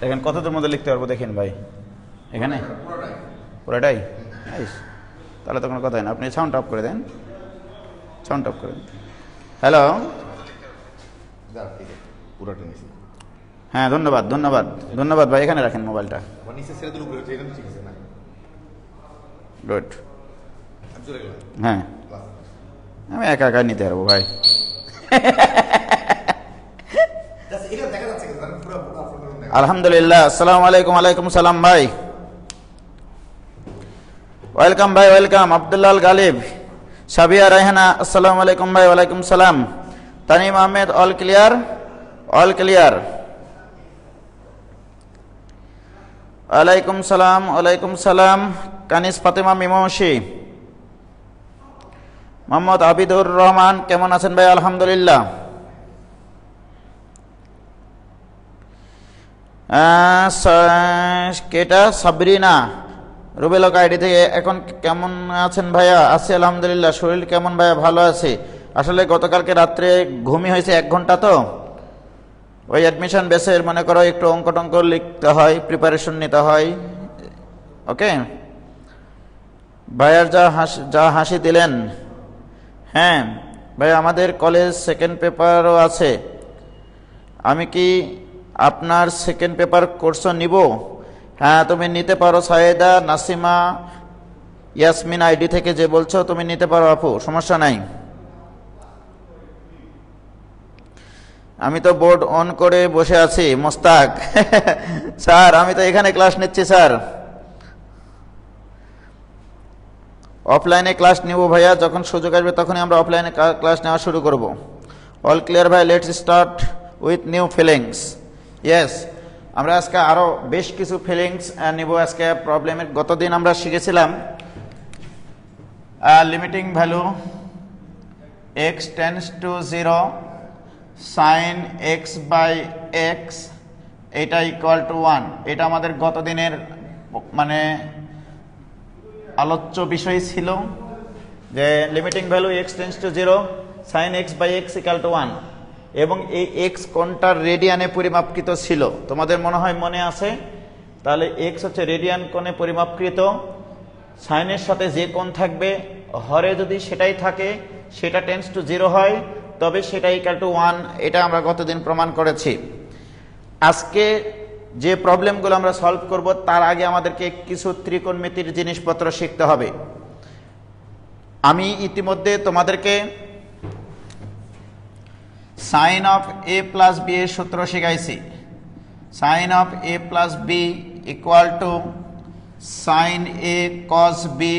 দেখেন কতদূর মধ্যে লিখতে পারবো দেখেন ভাই, এখানে পুরোটাই। তাহলে তো কোনো কথাই না, আপনি সাউন্ড অফ করে দেন, সাউন্ড অফ করে দেন। হ্যালো, হ্যাঁ ধন্যবাদ ধন্যবাদ ধন্যবাদ ভাই, এখানে রাখেন মোবাইলটা। গুড, হ্যাঁ আমি একা একা নিতে পারবো ভাই। আলহামদুলিল্লাহ, আসসালামু আলাইকুম। আলাইকুম সালাম ভাই, ওয়েলকাম ভাই, ওয়েলকাম। আব্দুল্লাহ গালিব, সাবিয়া রায়হানা, আসসালামু আলাইকুম ভাই। ওয়ালাইকুম সালাম। Tanim Ahmed, all clear, all clear. ওয়ালাইকুম সালাম, ওয়ালাইকুম সালাম। কানিস ফাতেমা মিমৌসি, মোহাম্মদ আবিদুর রহমান, কেমন আছেন ভাই? আলহামদুলিল্লাহ। কেটা সাবরিনা রুবেলক আইডি থেকে, এখন কেমন আছেন ভাইয়া? আছি আলহামদুলিল্লাহ। শরীর কেমন ভাইয়া? ভালো আছে। আসলে গতকালকে রাত্রে ঘুমই হয়েছে 1 ঘন্টা, তো ওই অ্যাডমিশন বেসের মনে করো একটু অঙ্ক টঙ্ক লিখতে হয়, প্রিপারেশন নিতে হয়। ওকে ভাইয়ার যা হাসি দিলেন। হ্যাঁ ভাই, আমাদের কলেজ সেকেন্ড পেপারও আছে। আমি কি আপনার সেকেন্ড পেপার কোর্সও নিব? হ্যাঁ তুমি নিতে পারো। সায়েদা নাসিমা ইয়াসমিন আইডি থেকে যে বলছো, তুমি নিতে পারো আপু, সমস্যা নাই। আমি তো বোর্ড অন করে বসে আছি। মোস্তাক স্যার, আমি তো এখানে ক্লাস নিচ্ছি স্যার। অফলাইনে ক্লাস নিব ভাইয়া, যখন সুযোগ আসবে তখনই আমরা অফলাইনে ক্লাস নেওয়া শুরু করব। অল ক্লিয়ার ভাই, let's start with new feelings. Yes, আমরা আজকে আরও বেশ কিছু ফিলিংস নিব আজকে প্রবলেমের। গতদিন আমরা শিখেছিলাম limiting value x tends to 0 sine x by x, এটা ইকুয়াল টু 1। এটা আমাদের গতদিনের মানে আলোচ্য বিষয় ছিল, যে limiting value x tends to 0 sine x by x equal to 1, এবং এই এক্স কোণটার রেডিয়ানে পরিমাপকৃত ছিল। তোমাদের মনে হয় মনে আছে? তাহলে এক্স হচ্ছে রেডিয়ান কোণে পরিমাপকৃত। সাইনের সাথে যে কোণ থাকবে হরে যদি সেটাই থাকে, সেটা টেন্ডস টু 0 হয়, তবে সেটা ইকুয়াল টু 1। এটা আমরা গতদিন প্রমাণ করেছি। আজকে যে প্রবলেমগুলো আমরা সলভ করব, তার আগে আমাদেরকে কিছু ত্রিকোণমিতির জিনিসপত্র শিখতে হবে। আমি ইতিমধ্যে তোমাদেরকে sine of A plus B এর সূত্র শিখাইছি। Sine of A plus B equal to sine A cos B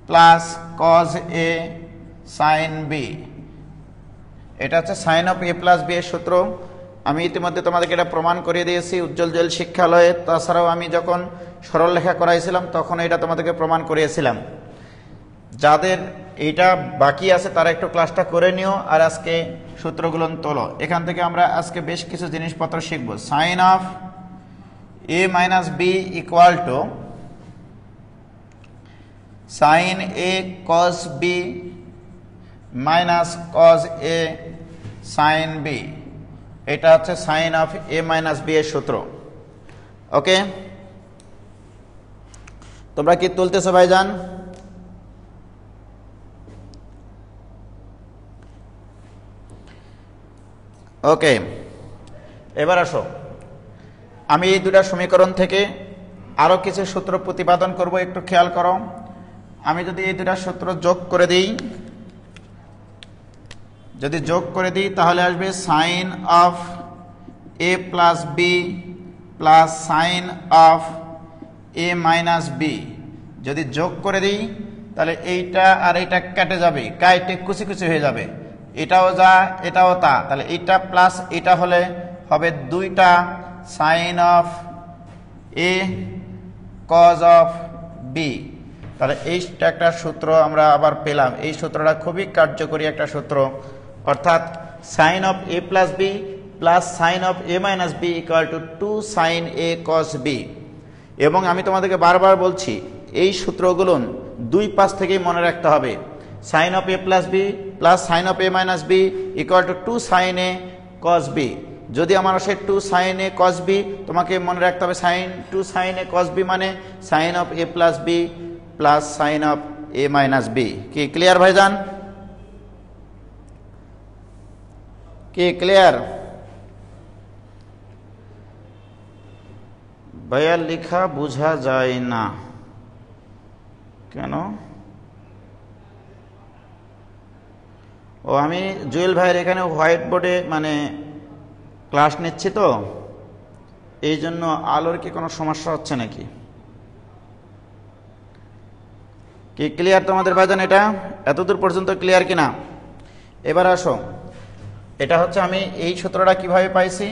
plus cos A sine B. এটা হচ্ছে sine of A plus B এর সূত্র। আমি ইতিমধ্যে তোমাদেরকে এটা প্রমাণ করিয়ে দিয়েছি উজ্জ্বল জেল শিক্ষালয়ে। তাছাড়াও আমি যখন সরলরেখা করাইছিলাম তখন এটা তোমাদেরকে প্রমাণ করিয়েছিলাম। যাদের এইটা বাকি আছে তারা একটু ক্লাসটা করে নিও, আর আজকে সূত্রগুলো তোলো। এখান থেকে আমরা আজকে বেশ কিছু জিনিসপত্র শিখব। Sine of A minus b equal to sine A cos b minus cos A sine B. এটা হচ্ছে sine of A minus B এর সূত্র। ওকে, তোমরা কি তুলতেছো ভাইজান? ওকে, এবার আসো, আমি এই দুটা সমীকরণ থেকে আরো কিছু সূত্র প্রতিপাদন করব। একটু খেয়াল করো, আমি যদি এই দুটা সূত্র যোগ করে দিই, তাহলে আসবে sine of A plus B plus sine of A minus b. যদি যোগ করে দিই তাহলে এইটা আর এইটা কেটে যাবে, কাইটে কুচি কুচি হয়ে যাবে। এটাও যা এটাও তা, তাহলে এইটা প্লাস এটা হলে হবে 2টা sine of a cos of b. তাহলে এইটা একটা সূত্র আমরা আবার পেলাম। এই সূত্রটা খুবই কার্যকরী একটা সূত্র, অর্থাৎ sine of A plus B plus sine of A minus b equal to 2 sine A cos b. এবং আমি তোমাদেরকে বারবার বলছি এই সূত্রগুলো দুই পাশ থেকেই মনে রাখতে হবে। Sine of A plus B plus sine of A minus b equal to 2 sine A cos b. যদি আমার আসে 2 সাইন এ কস বি, তোমাকে মনে রাখতে হবে 2 সাইন এ কস বি মানে sine of A plus B plus sine of A minus b. কি clear ভাইজান? কি ক্লিয়ার? ভাইয়া লেখা বোঝা যায় না কেন? ও আমি জুয়েল ভাইয়ের এখানে হোয়াইট বোর্ডে মানে ক্লাস নিচ্ছি তো, এই জন্য আলোর কি কোনো সমস্যা হচ্ছে নাকি? কি ক্লিয়ার তোমাদের ভাইজান? এটা এতদূর পর্যন্ত ক্লিয়ার কিনা? এবার আসো, এটা হচ্ছে আমি এই সূত্রটা কিভাবে পাইছি।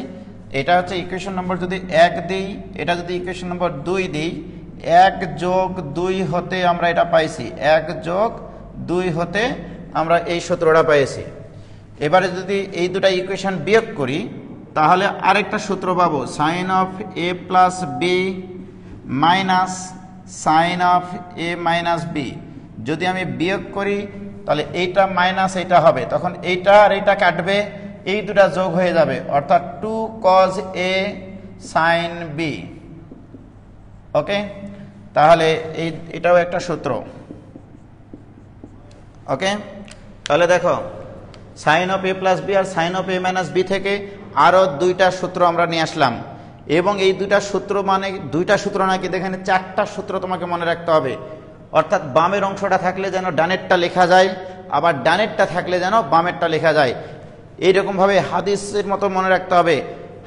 এটা হচ্ছে ইকুয়েশন নম্বর যদি 1 দিই, এটা যদি ইকুয়েশন নম্বর 2 দিই, 1 যোগ 2 হতে আমরা এটা পাইছি, 1 যোগ 2 হতে আমরা এই সূত্রটা পাইছি। এবারে যদি এই দুটা ইকুয়েশন বিয়োগ করি তাহলে আরেকটা সূত্র পাবো, sine of A plus b minus sine of A minus b. যদি আমি বিয়োগ করি তাহলে এইটা মাইনাস এইটা হবে, তখন এইটা আর এইটা কাটবে, এই দুটা যোগ হয়ে যাবে, অর্থাৎ 2 cos a sin b। ওকে, তাহলে এটাও একটা সূত্র। ওকে, তাহলে দেখো sine of A plus b আর sine of A minus b থেকে আরও দুইটা সূত্র আমরা নিয়ে আসলাম। এবং এই দুইটা সূত্র মানে দুইটা সূত্র নাকি দেখেন 4টা সূত্র তোমাকে মনে রাখতে হবে। অর্থাৎ বামের অংশটা থাকলে যেন ডানেরটা লেখা যায়, আবার ডানেরটা থাকলে যেন বামেরটা লেখা যায়। এইরকমভাবে হাদিসের মতো মনে রাখতে হবে,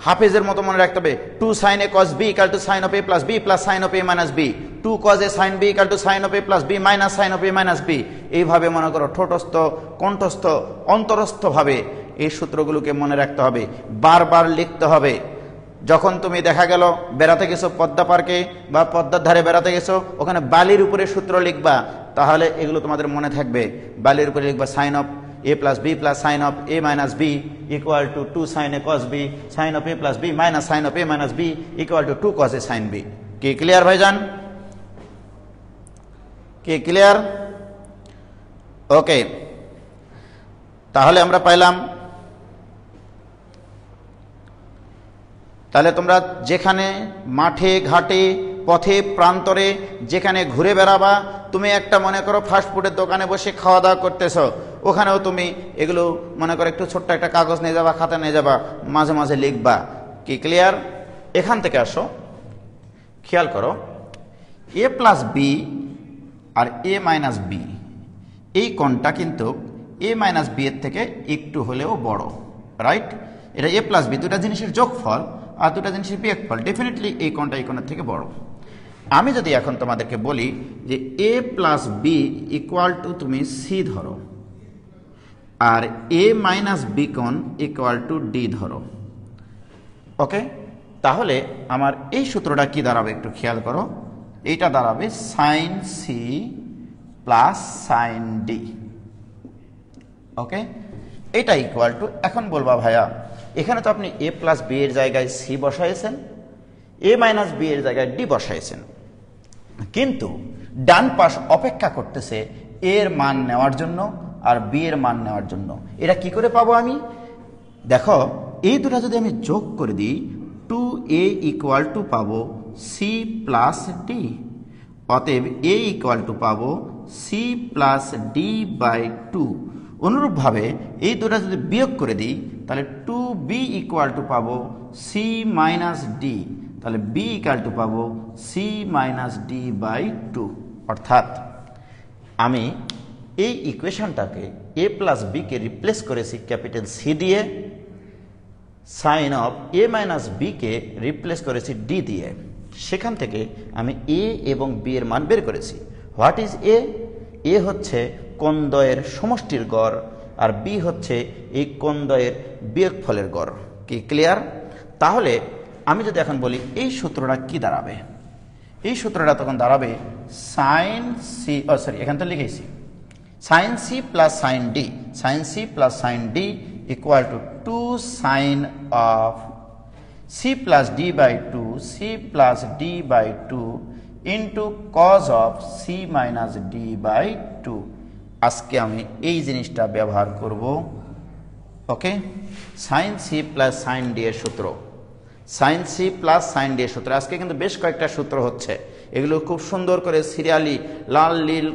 হাফেজের মতো মনে রাখতে হবে। 2 sine A cos b equal to sine of A plus B plus sine of A minus b, 2 cos A sine b equal to sine of A plus b minus sine of A minus b. এইভাবে মনে করো ঠোঁটস্থ, কণ্ঠস্থ, অন্তরস্থভাবে এই সূত্রগুলোকে মনে রাখতে হবে, বারবার লিখতে হবে। যখন তুমি দেখা গেল বেড়াতে গেছো পদ্মা পার্কে বা পদ্মার ধারে বেড়াতে গেছো, ওখানে বালির উপরে সূত্র লিখবা, তাহলে এগুলো তোমাদের মনে থাকবে। বালির উপরে লিখবা sine of a plus b plus sin of a minus b equal to 2 sin a cos b, sin of a plus b minus sin of a minus b equal to 2 cos a sin b। কি clear ভাইজান? কি clear? ওকে, তাহলে আমরা পাইলাম, তাহলে তোমরা যেখানে মাঠে ঘাটে পথে প্রান্তরে যেখানে ঘুরে বেড়াবা, তুমি একটা মনে করো ফাস্টফুডের দোকানে বসে খাওয়া দাওয়া করতেছ, ওখানেও তুমি এগুলো মনে করো একটু ছোট্ট একটা কাগজ নিয়ে যাবা, খাতা নিয়ে যাবা, মাঝে মাঝে লিখবা। কি ক্লিয়ার? এখান থেকে আসো, খেয়াল করো, এ প্লাস বি আর এ মাইনাস বি, এই কোণটা কিন্তু এ মাইনাস বি এর থেকে একটু হলেও বড়, রাইট? এটা এ প্লাস বি, দুটা জিনিসের যোগফল আর দুটা জিনিসের বিয়োগফল, ডেফিনেটলি এই কোণটা এই কোণের থেকে বড়। আমি যদি এখন তোমাদেরকে বলি যে এ প্লাস বি ইকুয়াল টু তুমি সি ধরো, আর এ মাইনাস বি কোণ ইকুয়াল টু ডি ধরো, ওকে, তাহলে আমার এই সূত্রটা কি দাঁড়াবে একটু খেয়াল করো। এইটা দাঁড়াবে sine C plus sine D. Okay, এটা ইকুয়াল টু, এখন বলবা ভাইয়া এখানে তো আপনি এ প্লাস বি এর জায়গায় সি বসাইছেন, এ মাইনাস বি এর জায়গায় ডি বসাইছেন, কিন্তু ডান পাশ অপেক্ষা করতেছে এর মান নেওয়ার জন্য আর বি এর মান নেওয়ার জন্য। এটা কি করে পাবো আমি? দেখো, এই দুটা যদি আমি যোগ করে দিই, 2a ইকুয়াল টু পাবো সি প্লাস ডি, অতএব এ ইকুয়াল টু পাবো সি প্লাস ডি বাই 2। অনুরূপভাবে এই দুটা যদি বিয়োগ করে দিই তাহলে 2b ইকুয়াল টু পাবো সি মাইনাস ডি, তাহলে b ইকুয়াল টু পাবো সি মাইনাস ডি বাই 2। অর্থাৎ আমি এই ইকুয়েশনটাকে এ প্লাস বি কে রিপ্লেস করেছি ক্যাপিটাল সি দিয়ে, sine of A minus b কে রিপ্লেস করেছি ডি দিয়ে। সেখান থেকে আমি এ এবং বি এর মান বের করেছি। What is a? এ হচ্ছে কোণদ্বয়ের সমষ্টির গড়, আর বি হচ্ছে এই কোণদ্বয়ের বিয়োগফলের গড়। কি ক্লিয়ার? তাহলে আমি যদি এখন বলি এই সূত্রটা কি দাঁড়াবে, এই সূত্রটা তখন দাঁড়াবে সাইন সি, এখান তো লিখেছি sine C plus sine D, sine C plus sine D equal to 2 sine of C plus D by two into cos of C minus D by two. আজকে আমি এই জিনিসটা ব্যবহার করব। Okay, sine C plus sine D এর সূত্র, sine C plus sine D এর সূত্র। আজকে কিন্তু বেশ কয়েকটা সূত্র হচ্ছে, এগুলো খুব সুন্দর করে সিরিয়ালি লাল নীল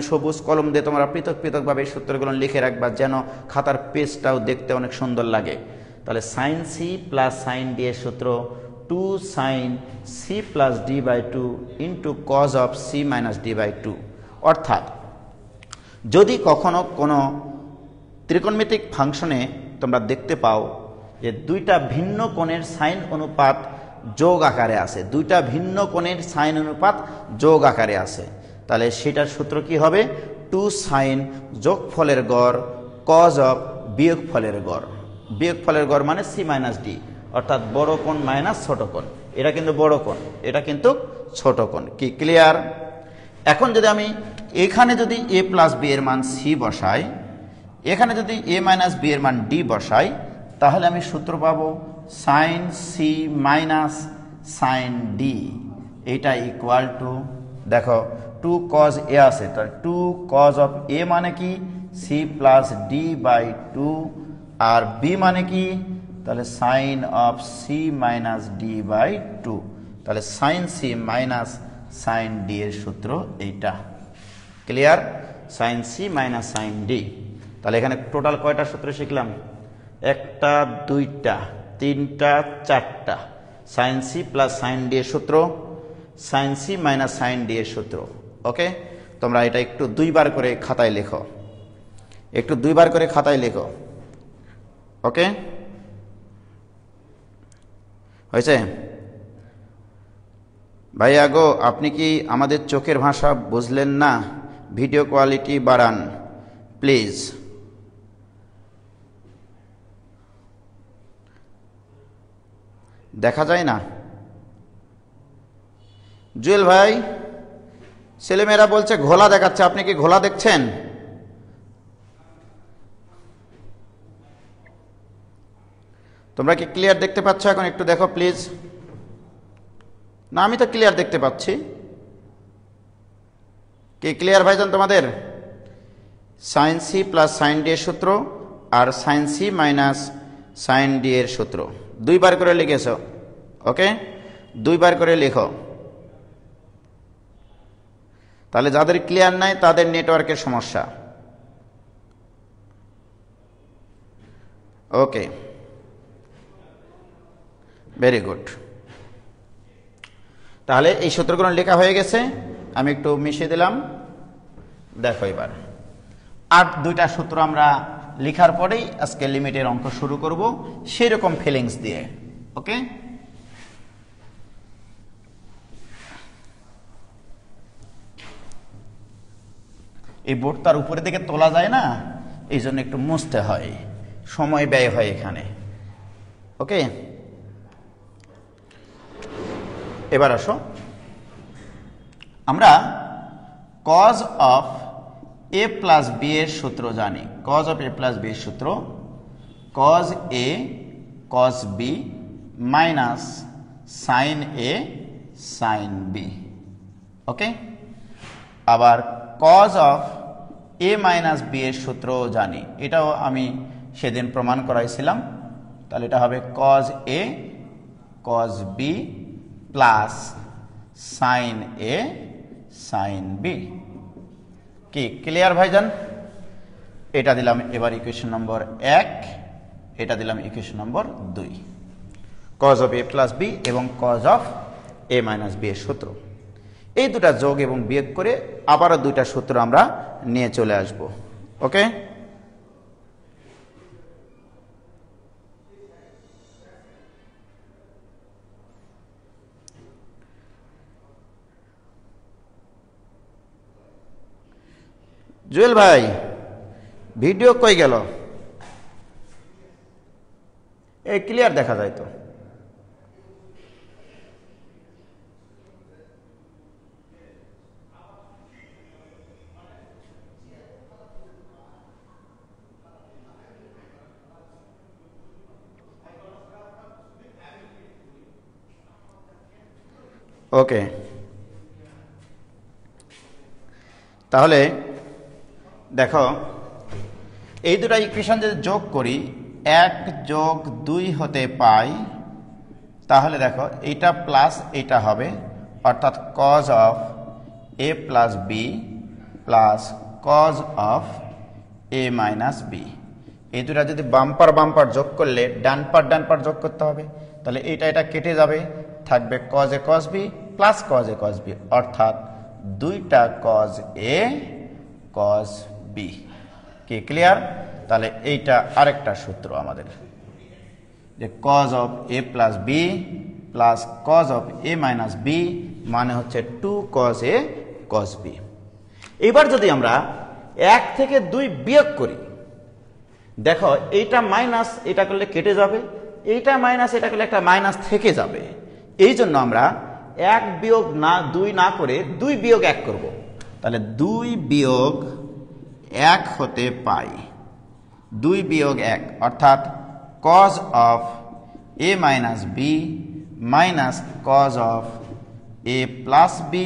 সবুজ কলম দিয়ে তোমরা পৃথক পৃথকভাবে এই সূত্রগুলো লিখে রাখবা, যেন খাতার পেজটাও দেখতে অনেক সুন্দর লাগে। তাহলে sine C plus sine D এর সূত্র 2 sine C plus D by two into cos of C minus D by two. অর্থাৎ যদি কখনো কোনো ত্রিকোণমিতিক ফাংশনে তোমরা দেখতে পাও যে দুইটা ভিন্ন কোণের সাইন অনুপাত যোগ আকারে আছে, দুইটা ভিন্ন কোণের সাইন অনুপাত যোগ আকারে আছে, তাহলে সেটার সূত্র কি হবে? 2 সাইন যোগফলের গড় কজ অফ বিয়োগফলের গড়। বিয়োগফলের গড় মানে সি মাইনাস ডি, অর্থাৎ বড় কোণ মাইনাস ছোট কোণ। এটা কিন্তু বড় কোণ, এটা কিন্তু ছোট কোণ। কি ক্লিয়ার? এখন যদি আমি এখানে যদি এ প্লাস বি এর মান সি বসাই, এখানে যদি এ মাইনাস বি এর মান ডি বসাই, তাহলে আমি সূত্র পাবো sine C minus sine d, এটা ইকুয়াল টু, দেখো 2 কজ এ আছে, তাহলে 2 কজ অফ এ মানে কি C plus D by two, আর বি মানে কি, তাহলে sine of C minus D by two. তাহলে sine C minus sine D এর সূত্র এইটা। Clear? Sine C minus sine D. তাহলে এখানে টোটাল কয়টা সূত্র শিখলাম? একটা, দুইটা, তিনটা, চারটা। Sine C plus sine D এর সূত্র, sine C minus sine D এর সূত্র। ওকে, তোমরা এটা একটু দুইবার করে খাতায় লেখো, একটু দুইবার করে খাতায় লেখো। ওকে, হয়েছে? ভাইয়া গো, আপনি কি আমাদের চোখের ভাষা বুঝলেন না? ভিডিও কোয়ালিটি বাড়ান প্লিজ। দেখা যায় না? জুয়েল ভাই, ছেলেমেয়েরা বলছে ঘোলা দেখাচ্ছে, আপনি কি ঘোলা দেখছেন? তোমরা কি ক্লিয়ার দেখতে পাচ্ছ? এখন একটু দেখো প্লিজ। না, আমি তো ক্লিয়ার দেখতে পাচ্ছি। কি ক্লিয়ার ভাইজান তোমাদের? Sine C plus sine D এর সূত্র আর sine C minus sine D এর সূত্র দুইবার করে লিখেছ। ওকে, দুইবার করে লেখো। তাহলে যাদের ক্লিয়ার নাই তাদের নেটওয়ার্কের সমস্যা। ওকে, ভেরি গুড। তাহলে এই সূত্রগুলো লেখা হয়ে গেছে, আমি একটু মিশিয়ে দিলাম। দেখো এবার আর দুইটা সূত্র আমরা লেখার পরেই আজকে লিমিটের অঙ্ক শুরু করব, সেই রকম ফিলিংস দিয়ে। ওকে, এই বোর্ড তার উপরের দিকে তোলা যায় না, এই জন্য একটু মুছতে হয়, সময় ব্যয় হয় এখানে। ওকে, এবার আসো, আমরা cos of A plus B এর সূত্র জানি। Cos of A plus B এর সূত্র cos A cos B minus sine A sine B. Okay, আবার cos of A minus B এর সূত্রও জানি, এটাও আমি সেদিন প্রমাণ করাইছিলাম। তাহলে এটা হবে cos A cos B plus sine A sine B. কি ক্লিয়ার ভাইজান? এটা দিলাম এবার ইকুয়েশন নম্বর 1, এটা দিলাম equation number 2। Cos of A plus B এবং cos of A minus B এর সূত্র, এই দুটা যোগ এবং বিয়োগ করে আবারও দুইটা সূত্র আমরা নিয়ে চলে আসব। ওকে, জুয়েল ভাই ভিডিও কই গেল? এই ক্লিয়ার দেখা যায় তো? ওকে, তাহলে দেখো এই দুটো ইকুয়েশন যদি যোগ করি 1 যোগ 2 হতে পাই, তাহলে দেখো এইটা প্লাস এইটা হবে, অর্থাৎ cos of a plus B plus cos of a minus b. এই দুটা যদি বাম্পার বাম্পার যোগ করলে ডান পার যোগ করতে হবে, তাহলে এটা কেটে যাবে, থাকবে cos a cos b plus cos a cos b, অর্থাৎ দুইটা cos a cos b। কি ক্লিয়ার? তাহলে এইটা আরেকটা সূত্র আমাদের, যে cos of a plus B plus cos of a minus B মানে হচ্ছে 2 cos a cos b। এবার যদি আমরা 1 থেকে 2 বিয়োগ করি, দেখো এইটা মাইনাস এটা করলে কেটে যাবে, এইটা মাইনাস এটা করলে একটা মাইনাস থেকে যাবে। এই জন্য আমরা 1 বিয়োগ 2 না করে 2 বিয়োগ 1 করব। তাহলে 2 বিয়োগ 1 হতে পাই, 2 বিয়োগ 1 অর্থাৎ cos of a minus B minus cos of a plus B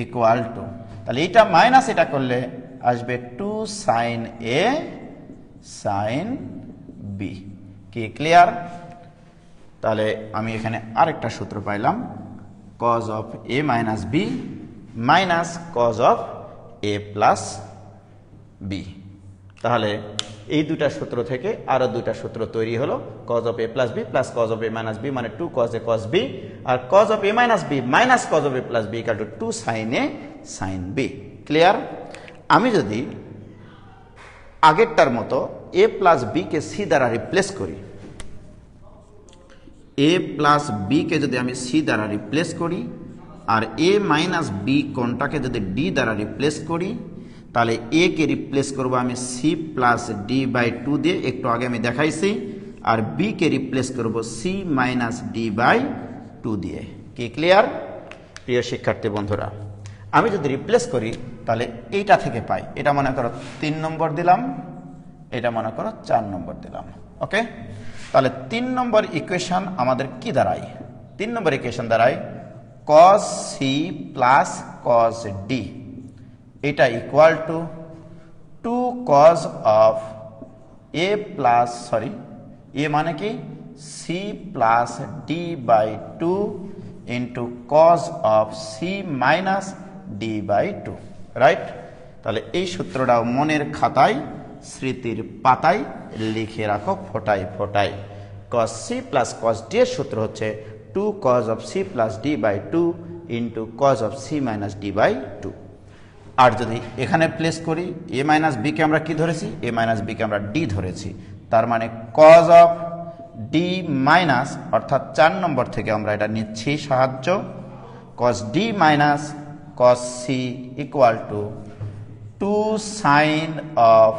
equal to, তাহলে এইটা মাইনাস এটা করলে আসবে 2 sin a sin b। কি ক্লিয়ার? তাহলে আমি এখানে আরেকটা সূত্র পাইলাম, cos of a minus B minus cos of a plus b. তাহলে এই দুটা সূত্র থেকে আরো দুটা সূত্র তৈরি হলো, cos of a plus B plus cos of a minus B মানে 2 cos a cos b, আর cos of a minus B minus cos of a plus B equal to 2 sin a sin b। Clear? আমি যদি আগেরটার মতো a plus B কে C দ্বারা replace করি, a plus B কে যদি আমি সি দ্বারা রিপ্লেস করি আর a মাইনাস বি কোনটাকে যদি ডি দ্বারা রিপ্লেস করি, তাহলে a কে রিপ্লেস করব আমি c প্লাস ডি বাই 2 দিয়ে, একটু আগে আমি দেখাইছি, আর b কে রিপ্লেস করব c মাইনাস ডি বাই 2 দিয়ে। কি ক্লিয়ার প্রিয় শিক্ষার্থী বন্ধুরা? আমি যদি রিপ্লেস করি তাহলে এইটা থেকে পাই, এটা মনে করো 3 নম্বর দিলাম, এটা মনে করো 4 নম্বর দিলাম। ওকে, তাহলে 3 নম্বর ইকুয়েশন আমাদের কি দাঁড়ায়? 3 নম্বর ইকুয়েশন দাঁড়ায় cos c plus cos d, এটা equal to 2 cos of a plus a মানে কি c plus d by 2 into cos of c minus d by 2, right? তাহলে এই সূত্রটাও মনের খাতায় স্মৃতির পাতায় লিখে রাখো ফোটায় ফোটায়। cos c plus cos d এর সূত্র হচ্ছে 2 cos of c plus d by 2 into cos of c minus d by 2। আর যদি এখানে প্লেস করি, a মাইনাস বি কে আমরা কি ধরেছি? a মাইনাস বি কে আমরা d ধরেছি, তার মানে cos অফ d মাইনাস, অর্থাৎ 4 নম্বর থেকে আমরা এটা নিচ্ছি সাহায্য, cos d minus cos c equal to 2 sin of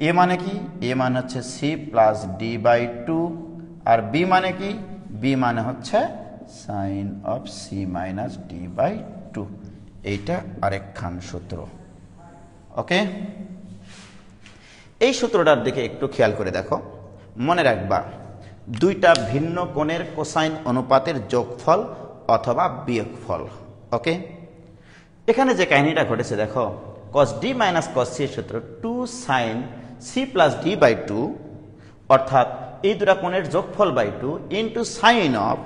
a মানে কি? a মানে হচ্ছে c প্লাস d বাই 2, আর b মানে কি? b মানে হচ্ছে sin of c minus d by 2। এইটা আরেকখান সূত্র। ওকে, এই সূত্রটার দিকে একটু খেয়াল করে দেখো, মনে রাখবা দুইটা ভিন্ন কোণের কোসাইন অনুপাতের যোগফল অথবা বিয়োগফল। ওকে, এখানে যে কাহিনীটা ঘটেছে দেখো, cos d minus cos c এর সূত্র 2 sin c plus d by 2, অর্থাৎ এই দুটা কোণের যোগফল বাই 2 ইন্টু সাইন অফ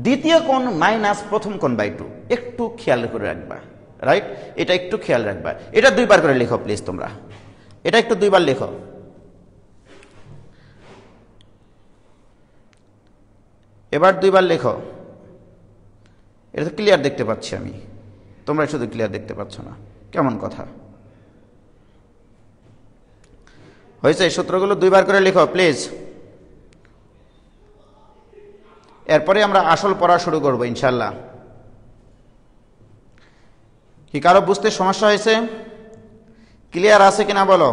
দ্বিতীয় কোণ মাইনাস প্রথম কোণ বাই 2। একটু খেয়াল করে রাখবা, রাইট? এটা একটু খেয়াল রাখবা। এটা 2 বার করে লেখো প্লিজ, তোমরা এটা একটু 2 বার লেখো। এবার 2 বার লেখো। এটা তো ক্লিয়ার দেখতে পাচ্ছি আমি, তোমরা শুধু ক্লিয়ার দেখতে পাচ্ছ না, কেমন কথা হয়েছে? এই সূত্রগুলো 2 বার করে লেখো প্লিজ। এরপরে আমরা আসল পড়া শুরু করব ইনশাল্লাহ। কি কারো বুঝতে সমস্যা হয়েছে? ক্লিয়ার আছে কিনা বলো?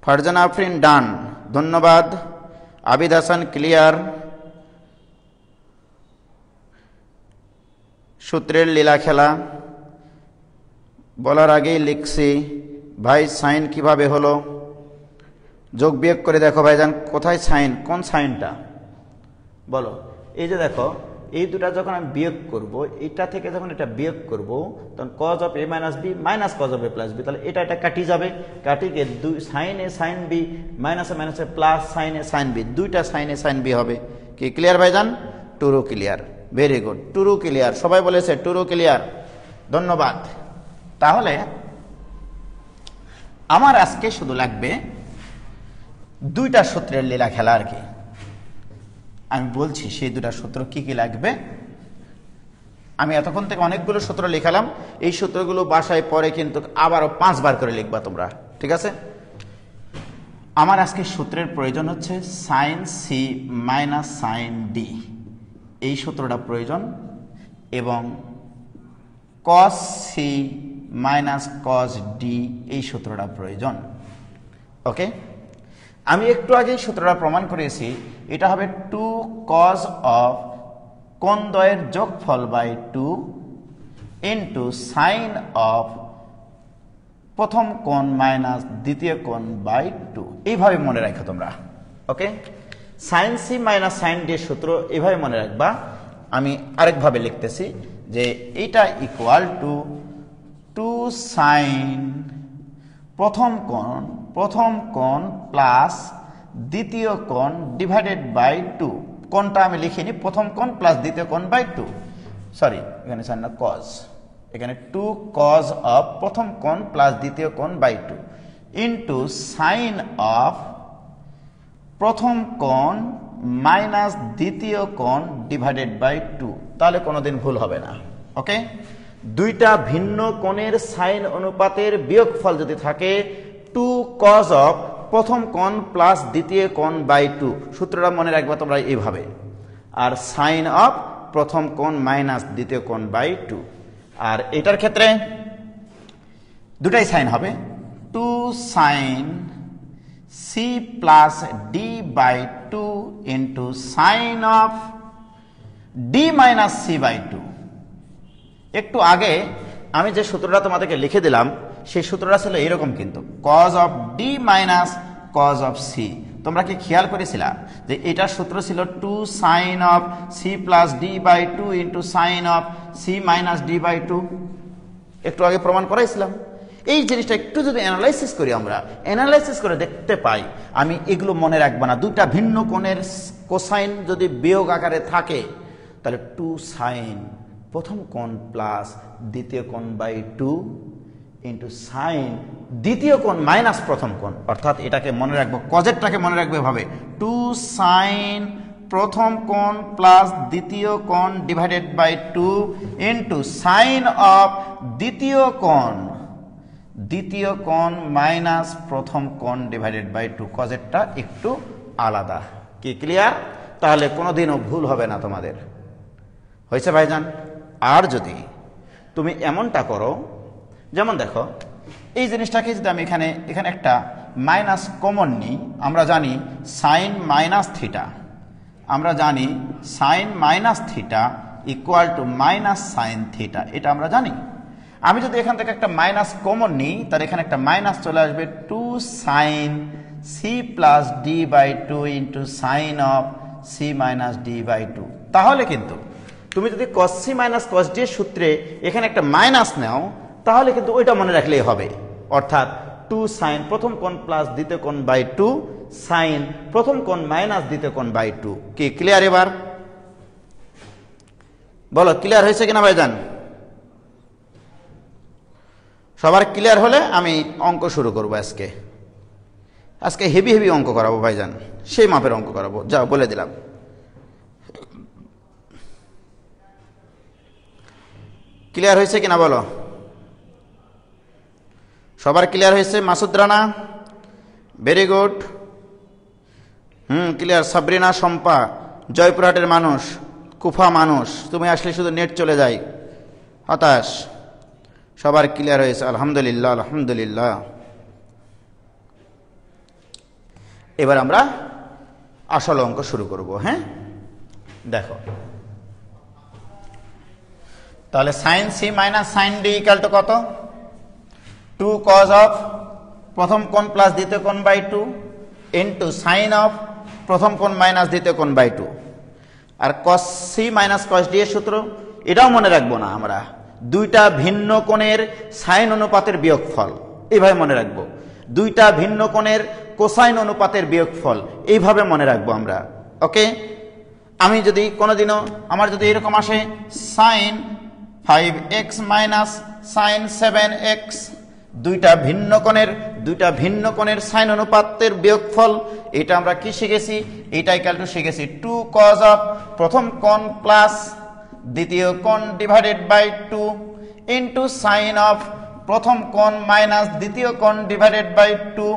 ফারজানা আফরিন ডান, ধন্যবাদ। আবিদ হাসান ক্লিয়ার। সূত্রের লীলা খেলা বলার আগেই লিখছি ভাই, সাইন কিভাবে হলো? যোগ বিয়োগ করে দেখো ভাইজান, কোথায় সাইন? কোন সাইনটা? বলো, এই যে দেখো এই দুটা যখন আমি বিয়োগ করব, এটা থেকে যখন এটা বিয়োগ করব তখন cos of a minus b minus cos of a plus b, তাহলে এটা কাটি যাবে, কাটি গিয়ে sin a sin b minus A plus sin a sin b, দুইটা sin a sin b হবে। কি ক্লিয়ার ভাইজান? True clear, very good, true clear, সবাই বলেছে টুরু ক্লিয়ার, ধন্যবাদ। তাহলে আমার আজকে শুধু লাগবে দুইটা সূত্রের লীলা খেলা আর কি। আমি বলছি সেই দুটা সূত্র কি কি লাগবে। আমি এতক্ষণ থেকে অনেকগুলো সূত্র লিখালাম, এই সূত্রগুলো বাসায় পরে কিন্তু আবারও 5 বার করে লিখবা তোমরা, ঠিক আছে? আমার আজকে সূত্রের প্রয়োজন হচ্ছে sin c minus sin d, এই সূত্রটা প্রয়োজন, এবং cos c minus cos d এই সূত্রটা প্রয়োজন। ওকে, আমি একটু আগে সূত্রটা প্রমাণ করেছি, এটা হবে 2 cos অফ কোণ দ্বয়ের যোগফল বাই 2 ইন্টু সাইন অফ প্রথম কোণ মাইনাস দ্বিতীয় কোণ বাই 2, এইভাবে মনে রাখো তোমরা। Okay, sine C minus sine D সূত্র এইভাবে মনে রাখবা। আমি আরেকভাবে লিখতেছি যে এটা ইকুয়াল টু 2 সাইন প্রথম কোণ প্লাস দ্বিতীয় কোণ ডিভাইডেড বাই 2, কোণটা আমি লিখিনি, প্রথম কোণ প্লাস দ্বিতীয় কোণ বাই 2, সরি এখানে সাইন না কজ, এখানে 2 কজ অফ প্রথম কোণ প্লাস দ্বিতীয় কোণ বাই 2 ইন্টু সাইন অফ প্রথম কোণ মাইনাস দ্বিতীয় কোণ ডিভাইডেড বাই 2, তাহলে কোনোদিন ভুল হবে না। ওকে, দুইটা ভিন্ন কোণের সাইন অনুপাতের বিয়োগফল যদি থাকে 2 cos অফ প্রথম কোণ প্লাস দ্বিতীয় কোণ বাই 2, সূত্রটা মনে রাখবা তোমরা এইভাবে, আর সাইন অফ প্রথম কোণ মাইনাস দ্বিতীয় কোণ বাই 2, আর এটার ক্ষেত্রে দুটাই সাইন হবে, 2 sine c plus d by 2 into sine of d minus c by 2। একটু আগে আমি যে সূত্রটা তোমাদেরকে লিখে দিলাম সেই সূত্রটা ছিল এরকম, কিন্তু cos of d minus cos of c, তোমরা কি খেয়াল করেছিলা যে এটার সূত্র ছিল 2 sine of c plus d by 2 into sine of c minus d by 2, একটু আগে প্রমাণ করাইছিলাম। এই জিনিসটা একটু যদি অ্যানালাইসিস করি, আমরা অ্যানালাইসিস করে দেখতে পাই, আমি এগুলো মনে রাখবো না, দুইটা ভিন্ন কোণের কোসাইন যদি বিয়োগ আকারে থাকে তাহলে 2 সাইন প্রথম কোণ প্লাস দ্বিতীয় কোণ বাই 2 ইন্টু সাইন দ্বিতীয় কোণ মাইনাস প্রথম কোণ, অর্থাৎ এটাকে মনে রাখবো, কজেরটাকে মনে রাখবো এভাবে 2 সাইন প্রথম কোণ প্লাস দ্বিতীয় কোণ divided by 2 into sine of দ্বিতীয় কোণ মাইনাস প্রথম কোণ ডিভাইডেড বাই 2, কজেরটা একটু আলাদা। কি ক্লিয়ার? তাহলে কোনোদিনও ভুল হবে না তোমাদের, হয়েছে ভাইজান? আর যদি তুমি এমনটা করো, যেমন দেখো এই জিনিসটাকে যদি আমি এখানে একটা মাইনাস কমন নিই, আমরা জানি সাইন মাইনাস থিটা, আমরা জানি sine minus theta equal to minus sine theta, এটা আমরা জানি। আমি যদি এখান থেকে একটা মাইনাস কমন নিই, তাহলে এখানে একটা মাইনাস চলে আসবে 2 sine C plus D by 2 into sine of C minus D by 2। তাহলে কিন্তু তুমি যদি cos c minus cos d এর সূত্রে এখানে একটা মাইনাস নাও, তাহলে কিন্তু ওইটা মনে রাখলেই হবে, অর্থাৎ 2 সাইন প্রথম কোণ প্লাস দ্বিতীয় কোণ বাই 2 সাইন প্রথম কোণ মাইনাস দ্বিতীয় কোণ বাই 2। কি ক্লিয়ার? এবার বলো ক্লিয়ার হয়েছে কিনা ভাইজান? সবার ক্লিয়ার হলে আমি অঙ্ক শুরু করবো। আজকে হেভি অঙ্ক করাবো ভাইজান, সেই মাপের অঙ্ক করাবো, যাও বলে দিলাম। ক্লিয়ার হয়েছে কিনা বলো? সবার ক্লিয়ার হয়েছে? Masud Rana very good, clear. Sabrina Shampa জয়পুরহাটের মানুষ, কুফা মানুষ, তুমি আসলে শুধু নেট চলে যায়, হতাশ। সবার ক্লিয়ার হয়েছে? আলহামদুলিল্লাহ আলহামদুলিল্লাহ। এবার আমরা আসল অঙ্ক শুরু করব। হ্যাঁ দেখো, তাহলে sine C minus sine d equal to কত? 2 cos অফ প্রথম কোণ প্লাস দ্বিতীয় কোণ বাই 2 ইন্টু সাইন অফ প্রথম কোণ মাইনাস দ্বিতীয় কোণ বাই 2। আর cos c minus cos d এর সূত্র এটাও মনে রাখবো না আমরা, দুইটা ভিন্ন কোণের সাইন অনুপাতের বিয়োগফল এইভাবে মনে রাখবো, দুইটা ভিন্ন কোণের কোসাইন অনুপাতের বিয়োগফল এইভাবে মনে রাখবো আমরা। ওকে, আমি যদি কোনোদিনও আমার যদি এরকম আসে sign 5x minus sine 7x, দুইটা ভিন্ন কোণের সাইন অনুপাতের বিয়োগফল, এটা আমরা কি শিখেছি? এটা ইকুয়াল টু শিখেছি 2 cos অফ প্রথম কোণ প্লাস দ্বিতীয় কোণ divided by 2 into sine of প্রথম কোণ মাইনাস দ্বিতীয় কোণ ডিভাইডেড বাই 2।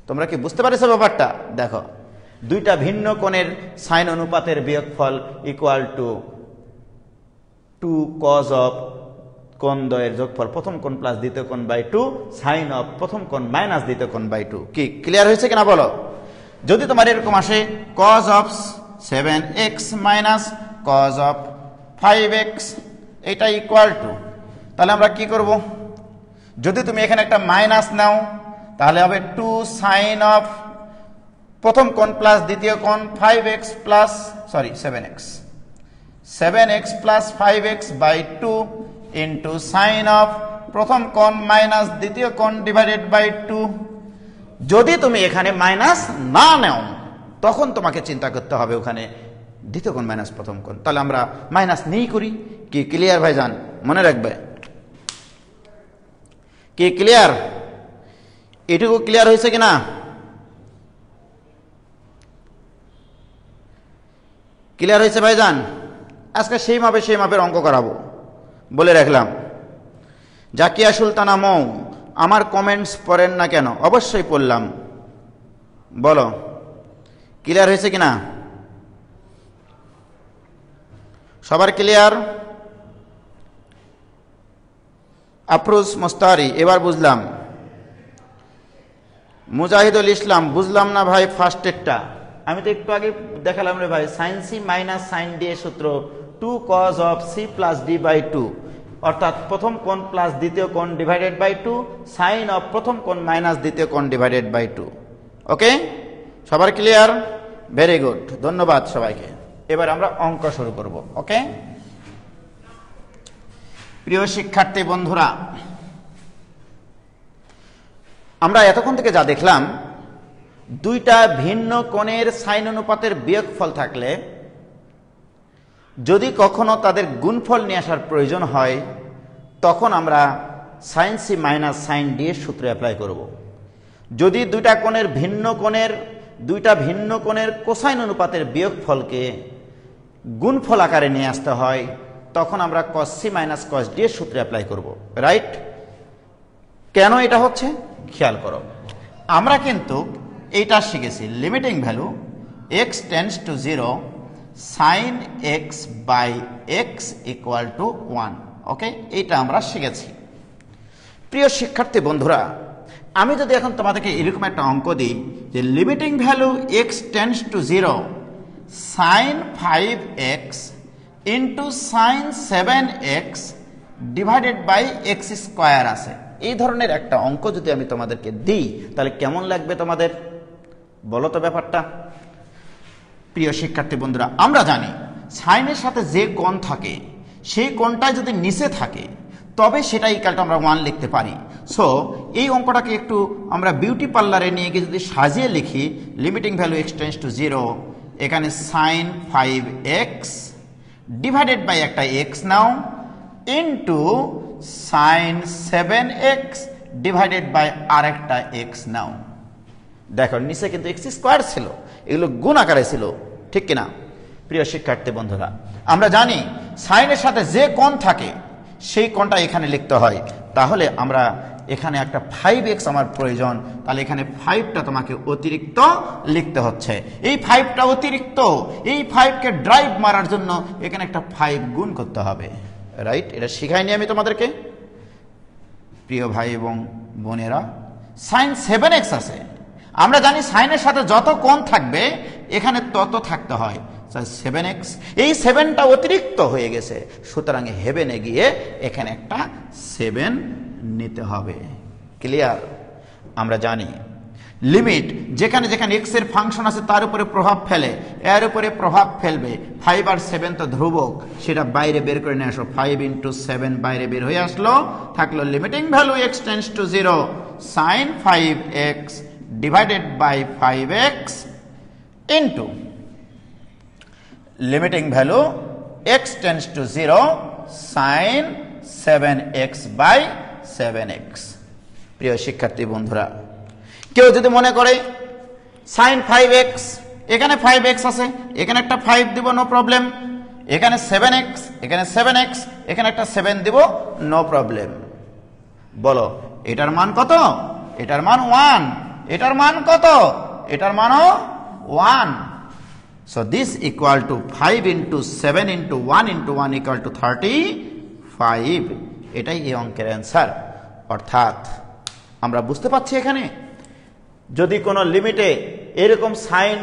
তোমরা কি বুঝতে পারছো ব্যাপারটা? দেখো, দুইটা ভিন্ন কোণের সাইন অনুপাতের বিয়োগফল ইকুয়াল টু 2 cos অফ কোণ দ্বয়ের যোগফল প্রথম কোণ প্লাস দ্বিতীয় কোণ বাই 2 সাইন অফ প্রথম কোণ মাইনাস দ্বিতীয় কোণ বাই 2। কি ক্লিয়ার হয়েছে কিনা বলো? যদি তোমার এরকম আসে cos of 7x minus cos of 5x, এটা ইকুয়াল টু, তাহলে আমরা কি করব? যদি তুমি এখানে একটা মাইনাস নাও তাহলে হবে 2 সাইন অফ প্রথম কোণ প্লাস দ্বিতীয় কোণ 5x plus 7x plus 5x by 2 into sine of প্রথম কোণ মাইনাস দ্বিতীয় কোণ ডিভাইডেড বাই 2। যদি তুমি এখানে মাইনাস না নাও তখন তোমাকে চিন্তা করতে হবে ওখানে দ্বিতীয় কোণ মাইনাস প্রথম কোণ, তাহলে আমরা মাইনাস নিই করি। কি ক্লিয়ার ভাইজান? মনে রাখবে। কি ক্লিয়ার? এটুকু ক্লিয়ার হয়েছে কিনা? ক্লিয়ার হয়েছে ভাইজান? আজকে সেই মাপের অঙ্ক করাবো বলে রাখলাম। জাকিয়া সুলতানা মৌ, আমার কমেন্টস পড়েন না কেন? অবশ্যই পড়লাম, বলো ক্লিয়ার হয়েছে কিনা? সবার ক্লিয়ার? আফরোজ মোস্তারি, এবার বুঝলাম। মুজাহিদুল ইসলাম, বুঝলাম না ভাই ফার্স্টেরটা। আমি তো একটু আগে দেখালাম রে ভাই, sine C minus sine D এর সূত্র 2 cos of C plus D by 2, অর্থাৎ প্রথম কোণ প্লাস দ্বিতীয় কোণ ডিভাইডেড বাই 2 সাইন অফ প্রথম কোণ মাইনাস দ্বিতীয় কোণ ডিভাইডেড বাই 2। ওকে, সবার ক্লিয়ার? ভেরি গুড, ধন্যবাদ সবাইকে। এবার আমরা অঙ্ক শুরু করব। ওকে, প্রিয় শিক্ষার্থী বন্ধুরা, আমরা এতক্ষণ থেকে যা দেখলাম, দুইটা ভিন্ন কোণের সাইন অনুপাতের বিয়োগফল থাকলে যদি কখনো তাদের গুণফল নিয়ে আসার প্রয়োজন হয় তখন আমরা sine C minus sine D এর সূত্র অ্যাপ্লাই করব। যদি দুইটা ভিন্ন কোণের কোসাইন অনুপাতের বিয়োগফলকে গুণফল আকারে নিয়ে আসতে হয় তখন আমরা cos c minus cos d এর সূত্র অ্যাপ্লাই করব। রাইট? কেন এটা হচ্ছে খেয়াল করো, আমরা কিন্তু এইটা শিখেছি limiting value x tends to 0 sine x by x equal to 1। Okay, এইটা আমরা শিখেছি। প্রিয় শিক্ষার্থী বন্ধুরা, আমি যদি এখন তোমাদেরকে এরকম একটা অঙ্ক দিই যে limiting value x tends to 0 sine 5x into sine 7x divided by x square আছে, এই ধরনের একটা অঙ্ক যদি আমি তোমাদেরকে দিই তাহলে কেমন লাগবে তোমাদের? বলো তো ব্যাপারটা। প্রিয় শিক্ষার্থী বন্ধুরা, আমরা জানি সাইনের সাথে যে কোণ থাকে সেই কোণটা যদি নিচে থাকে তবে সেটা ইকুয়ালটা আমরা 1 লিখতে পারি। সো এই অঙ্কটাকে একটু আমরা বিউটি পার্লারে নিয়ে গিয়ে যদি সাজিয়ে লিখি, limiting value x tends to 0, এখানে সাইন 5x ডিভাইডেড বাই একটা x নাও into sine 7x divided by আরেকটা x নাও। দেখো নিচে কিন্তু x স্কোয়ার ছিল, এগুলো গুণ আকারে ছিল, ঠিক কিনা? প্রিয় শিক্ষার্থী বন্ধুরা, আমরা জানি সাইনের সাথে যে কোণ থাকে সেই কোণটা এখানে লিখতে হয়। তাহলে আমরা এখানে একটা 5x আমার প্রয়োজন, তাহলে এখানে 5টা তোমাকে অতিরিক্ত লিখতে হচ্ছে। এই 5টা অতিরিক্ত, এই 5কে ড্রাইভ মারার জন্য এখানে একটা 5 গুণ করতে হবে। রাইট? এটা শিখাইনি আমি তোমাদেরকে? প্রিয় ভাই এবং বোনেরা, সাইন 7x আছে, আমরা জানি সাইনের সাথে যত কোণ থাকবে এখানে তত থাকতে হয় 7x, এই 7টা অতিরিক্ত হয়ে গেছে, সুতরাং হেভেনে গিয়ে এখানে একটা 7 নিতে হবে। ক্লিয়ার? আমরা জানি লিমিট যেখানে যেখানে এক্স এর ফাংশন আছে তার উপরে প্রভাব ফেলে, এর উপরে প্রভাব ফেলবে। 5 আর 7 তো ধ্রুবক, সেটা বাইরে বের করে নিয়ে আসো। 5 × 7 বাইরে বের হয়ে আসলো, থাকলো limiting value x tends to 0 sin 5x divided by 5x into limiting value x tends to 0 sin 7x by 7x। প্রিয় শিক্ষার্থী বন্ধুরা, কেউ যদি মনে করে sin 5x, এখানে 5x আছে, এখানে একটা 5 দিব, নো প্রবলেম। এখানে 7x, এখানে 7x, এখানে একটা 7 দিব, নো প্রবলেম। বলো এটার মান কত? এটার মান 1। এটার মান কত? এটার মানও 1। So this equal two 5 × 7 × 1 × 1 equal to 35। এটাই এই অঙ্কের অ্যান্সার। অর্থাৎ আমরা বুঝতে পারছি এখানে যদি কোনো লিমিটে এরকম সাইন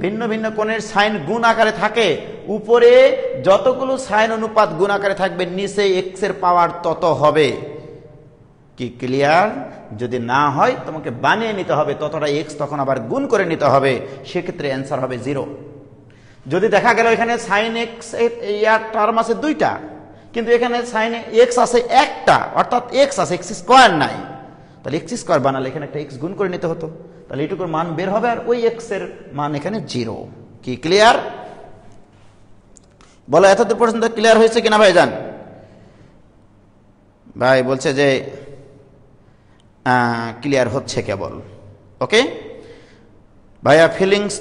ভিন্ন ভিন্ন কোণের সাইন গুণ আকারে থাকে, উপরে যতগুলো সাইন অনুপাত গুণ আকারে থাকবে, নিচে এক্স এর পাওয়ার তত হবে। কি ক্লিয়ার? যদি না হয় তোমাকে বানিয়ে নিতে হবে, ততটা এক্স তখন আবার গুণ করে নিতে হবে, সেক্ষেত্রে অ্যান্সার হবে 0। যদি দেখা গেল এখানে সাইন এক্স এর টার্ম আছে 2টা, কিন্তু এখানে সাইন এক্স আছে 1টা, অর্থাৎ এক্স আছে, এক্স স্কোয়ার নাই, তাহলে এক্স স্কোয়ার বানালে এখানে একটা এক্স গুণ করে নিতে হতো, তাহলে এইটুকুর মান বের হবে, আর ওই এক্স এর মান এখানে 0। কি ক্লিয়ার? বলো এতদূর পর্যন্ত ক্লিয়ার হয়েছে কিনা ভাইজান? ভাই বলছে যে ক্লিয়ার হচ্ছে কেবল। ওকে ভাইয়া, ফিলিংস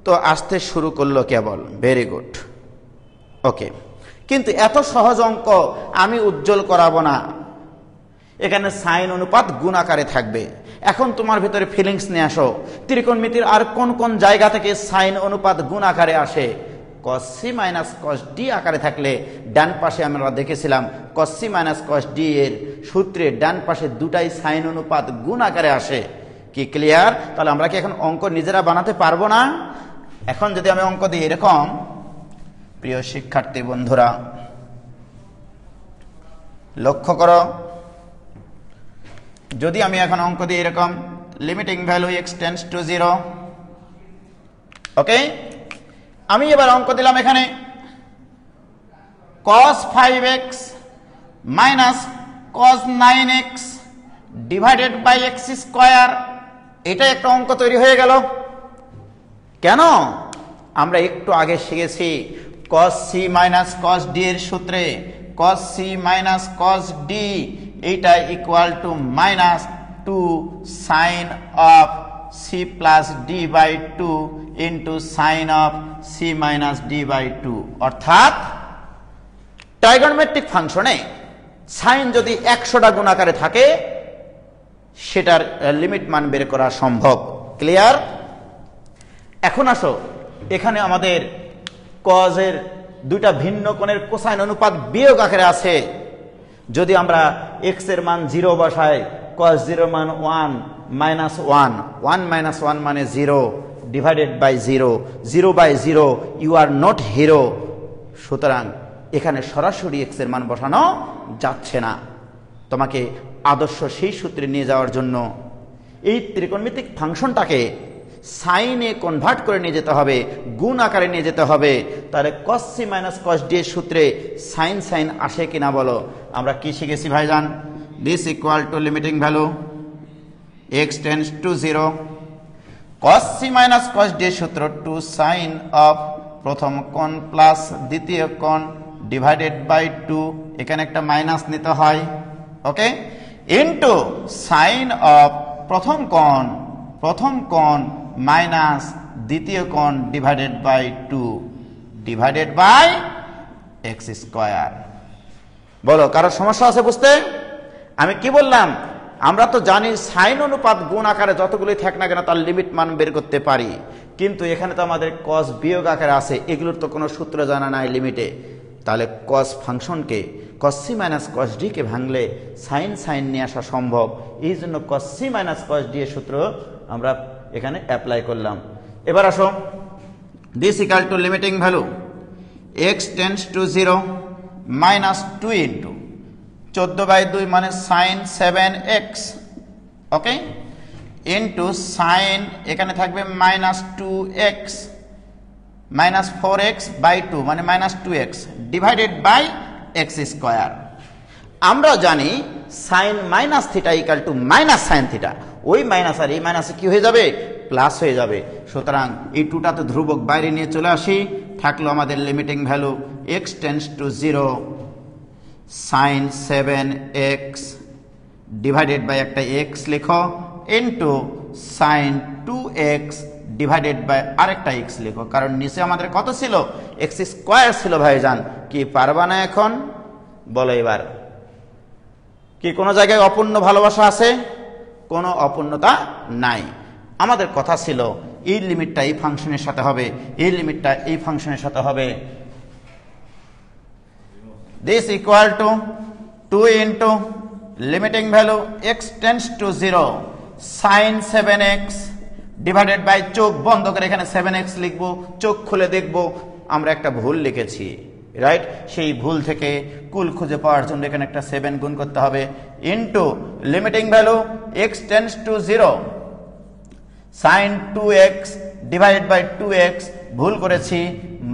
তো আসতে শুরু করলো কেবল, ভেরি গুড। ওকে, কিন্তু এত সহজ অঙ্ক আমি উজ্জ্বল করাবো না, এখানে সাইন অনুপাত গুণ আকারে থাকবে। এখন তোমার ভিতরে ফিলিংস নিয়ে আসো, ত্রিকোণমিতির আর কোন কোন জায়গা থেকে সাইন অনুপাত গুণ আকারে আসে? cos c minus cos d আকারে থাকলে ডান পাশে আমরা দেখেছিলাম cos c minus cos d এর সূত্রে ডান পাশে দুটাই সাইন অনুপাত গুণ আকারে আসে। কি ক্লিয়ার? তাহলে আমরা কি এখন অঙ্ক নিজেরা বানাতে পারবো না? এখন যদি আমি অঙ্ক দিই এরকম, প্রিয় শিক্ষার্থী বন্ধুরা লক্ষ্য করো, যদি আমি এখন অঙ্ক দিই এরকম limiting value x tends to 0, okay, আমি এবার অঙ্ক দিলাম এখানে cos 5x minus cos 9x divided by x square. এটা একটা অঙ্ক তৈরি হয়ে গেল। কেন? আমরা একটু আগে শিখেছি cos c minus cos d এর সূত্রে cos c minus cos d এইটা equal to minus 2 sine of c plus d by 2 into sine of c minus d by 2। অর্থাৎ ট্রাইগোনোমেট্রিক ফাংশনে সাইন যদি 100টা গুণ আকারে থাকে, সেটার লিমিট মান বের করা সম্ভব। ক্লিয়ার? এখন আসো, এখানে আমাদের কজের দুইটা ভিন্ন কোণের কোসাইন অনুপাত বিয়োগ আকারে আছে। যদি আমরা x এর মান 0 বসাই, cos 0 মান 1 মাইনাস 1, 1 মাইনাস 1 মানে 0 divided by 0, 0 by 0 you are not hero. সুতরাং এখানে সরাসরি x এর মান বসানো যাচ্ছে না, তোমাকে আদর্শ সেই সূত্রে নিয়ে যাওয়ার জন্য এই ত্রিকোণমিতিক ফাংশনটাকে সাইনে কনভার্ট করে নিয়ে যেতে হবে, গুণ আকারে নিয়ে যেতে হবে। তাহলে cos c minus cos d এর সূত্রে সাইন সাইন আসে কিনা বলো? আমরা কি শিখেছি ভাইজান? This equal to limiting value x tends to 0 cos c minus cos d এর সূত্র 2 সাইন অফ প্রথম কোণ প্লাস দ্বিতীয় কোণ ডিভাইডেড বাই 2, এখানে একটা মাইনাস নিতে হয়, ওকে, ইনটু সাইন অফ প্রথম কোণ মাইনাস দ্বিতীয় কোণ divided by 2 divided by x square. বলো কারো সমস্যা আছে বুঝতে? আমি কি বললাম? আমরা তো জানি সাইন অনুপাত গুণ আকারে যতগুলোই থাক না কেন তার লিমিট মান বের করতে পারি, কিন্তু এখানে তো আমাদের cos বিয়োগ আকারে আছে, এগুলোর তো কোনো সূত্র জানা নাই লিমিটে। তাহলে cos ফাংশনকে cos c minus cos d কে ভাঙলে সাইন সাইন নিয়ে আসা সম্ভব। এই জন্য cos c minus cos d এর সূত্র আমরা এখানে অ্যাপ্লাই করলাম। এবার আসো, this equal to limiting value x tends to 0 minus 2 into 14/2 মানে সাইন 7x, ওকে, ইন্টু সাইন এখানে থাকবে -2x -4x বাই 2 মানে -2x divided by x square. আমরা জানি sine minus theta equal to minus sine theta, ওই মাইনাস আর এই মাইনাসে কি হয়ে যাবে, প্লাস হয়ে যাবে। সুতরাং এই টুটা তো ধ্রুবক বাইরে নিয়ে চলে আসি, থাকলো আমাদের limiting value x tends to 0 sine 7x divided by একটা x লিখো into sine 2x divided by আরেকটা x লিখো, কারণ নিচে আমাদের কত ছিল, x স্কয়ার ছিল ভাইজান। কি পারবা না এখন বলো এবার? কি কোনো জায়গায় অপূর্ণ ভালোবাসা আছে? কোনো অপূর্ণতা নাই। আমাদের কথা ছিল এই লিমিটটা এই ফাংশনের সাথে হবে, এই লিমিটটা এই ফাংশনের সাথে হবে। This equal to 2 into limiting value x tends to 0 sine 7x divided by, চোখ বন্ধ করে এখানে 7x লিখবো, চোখ খুলে দেখবো আমরা একটা ভুল লিখেছি, রাইট? সেই ভুল থেকে কুল খুঁজে পাওয়ার জন্য এখানে একটা 7 গুণ করতে হবে into limiting value x tends to 0 sine 2x divided by 2x, ভুল করেছি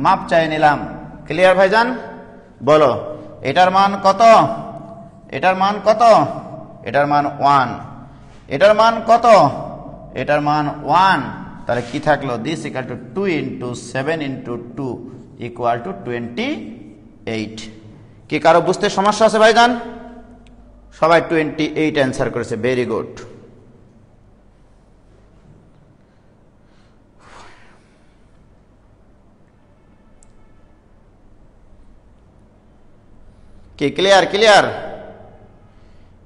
মাপ চাই নিলাম। ক্লিয়ার ভাইজান? বলো এটার মান কত, এটার মান কত, এটার মান 1, এটার মান কত, এটার মান 1। তাহলে কি থাকলো, this equal to 2 into 7 into 2 equal to 28। কি কারো বুঝতে সমস্যা আছে ভাইজান? সবাই 28 অ্যান্সার করেছে, ভেরি গুড। কি ক্লিয়ার? ক্লিয়ার?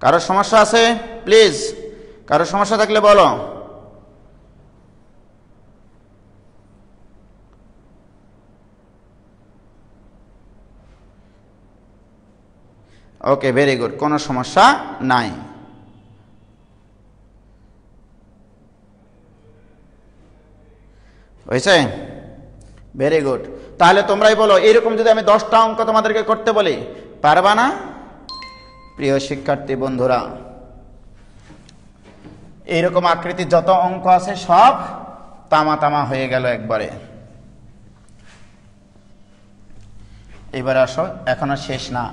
কারো সমস্যা আছে প্লিজ? কারো সমস্যা থাকলে বলো। ওকে, ভেরি গুড, কোনো সমস্যা নাই। হয়েছে? Very good. তাহলে তোমরাই বলো, এরকম যদি আমি 10টা অঙ্ক তোমাদেরকে করতে বলি, পারবা না? প্রিয় শিক্ষার্থী বন্ধুরা, এইরকম আকৃতির যত অঙ্ক আছে সব তামা তামা হয়ে গেল একবারে। এবার আসো, এখনো শেষ না,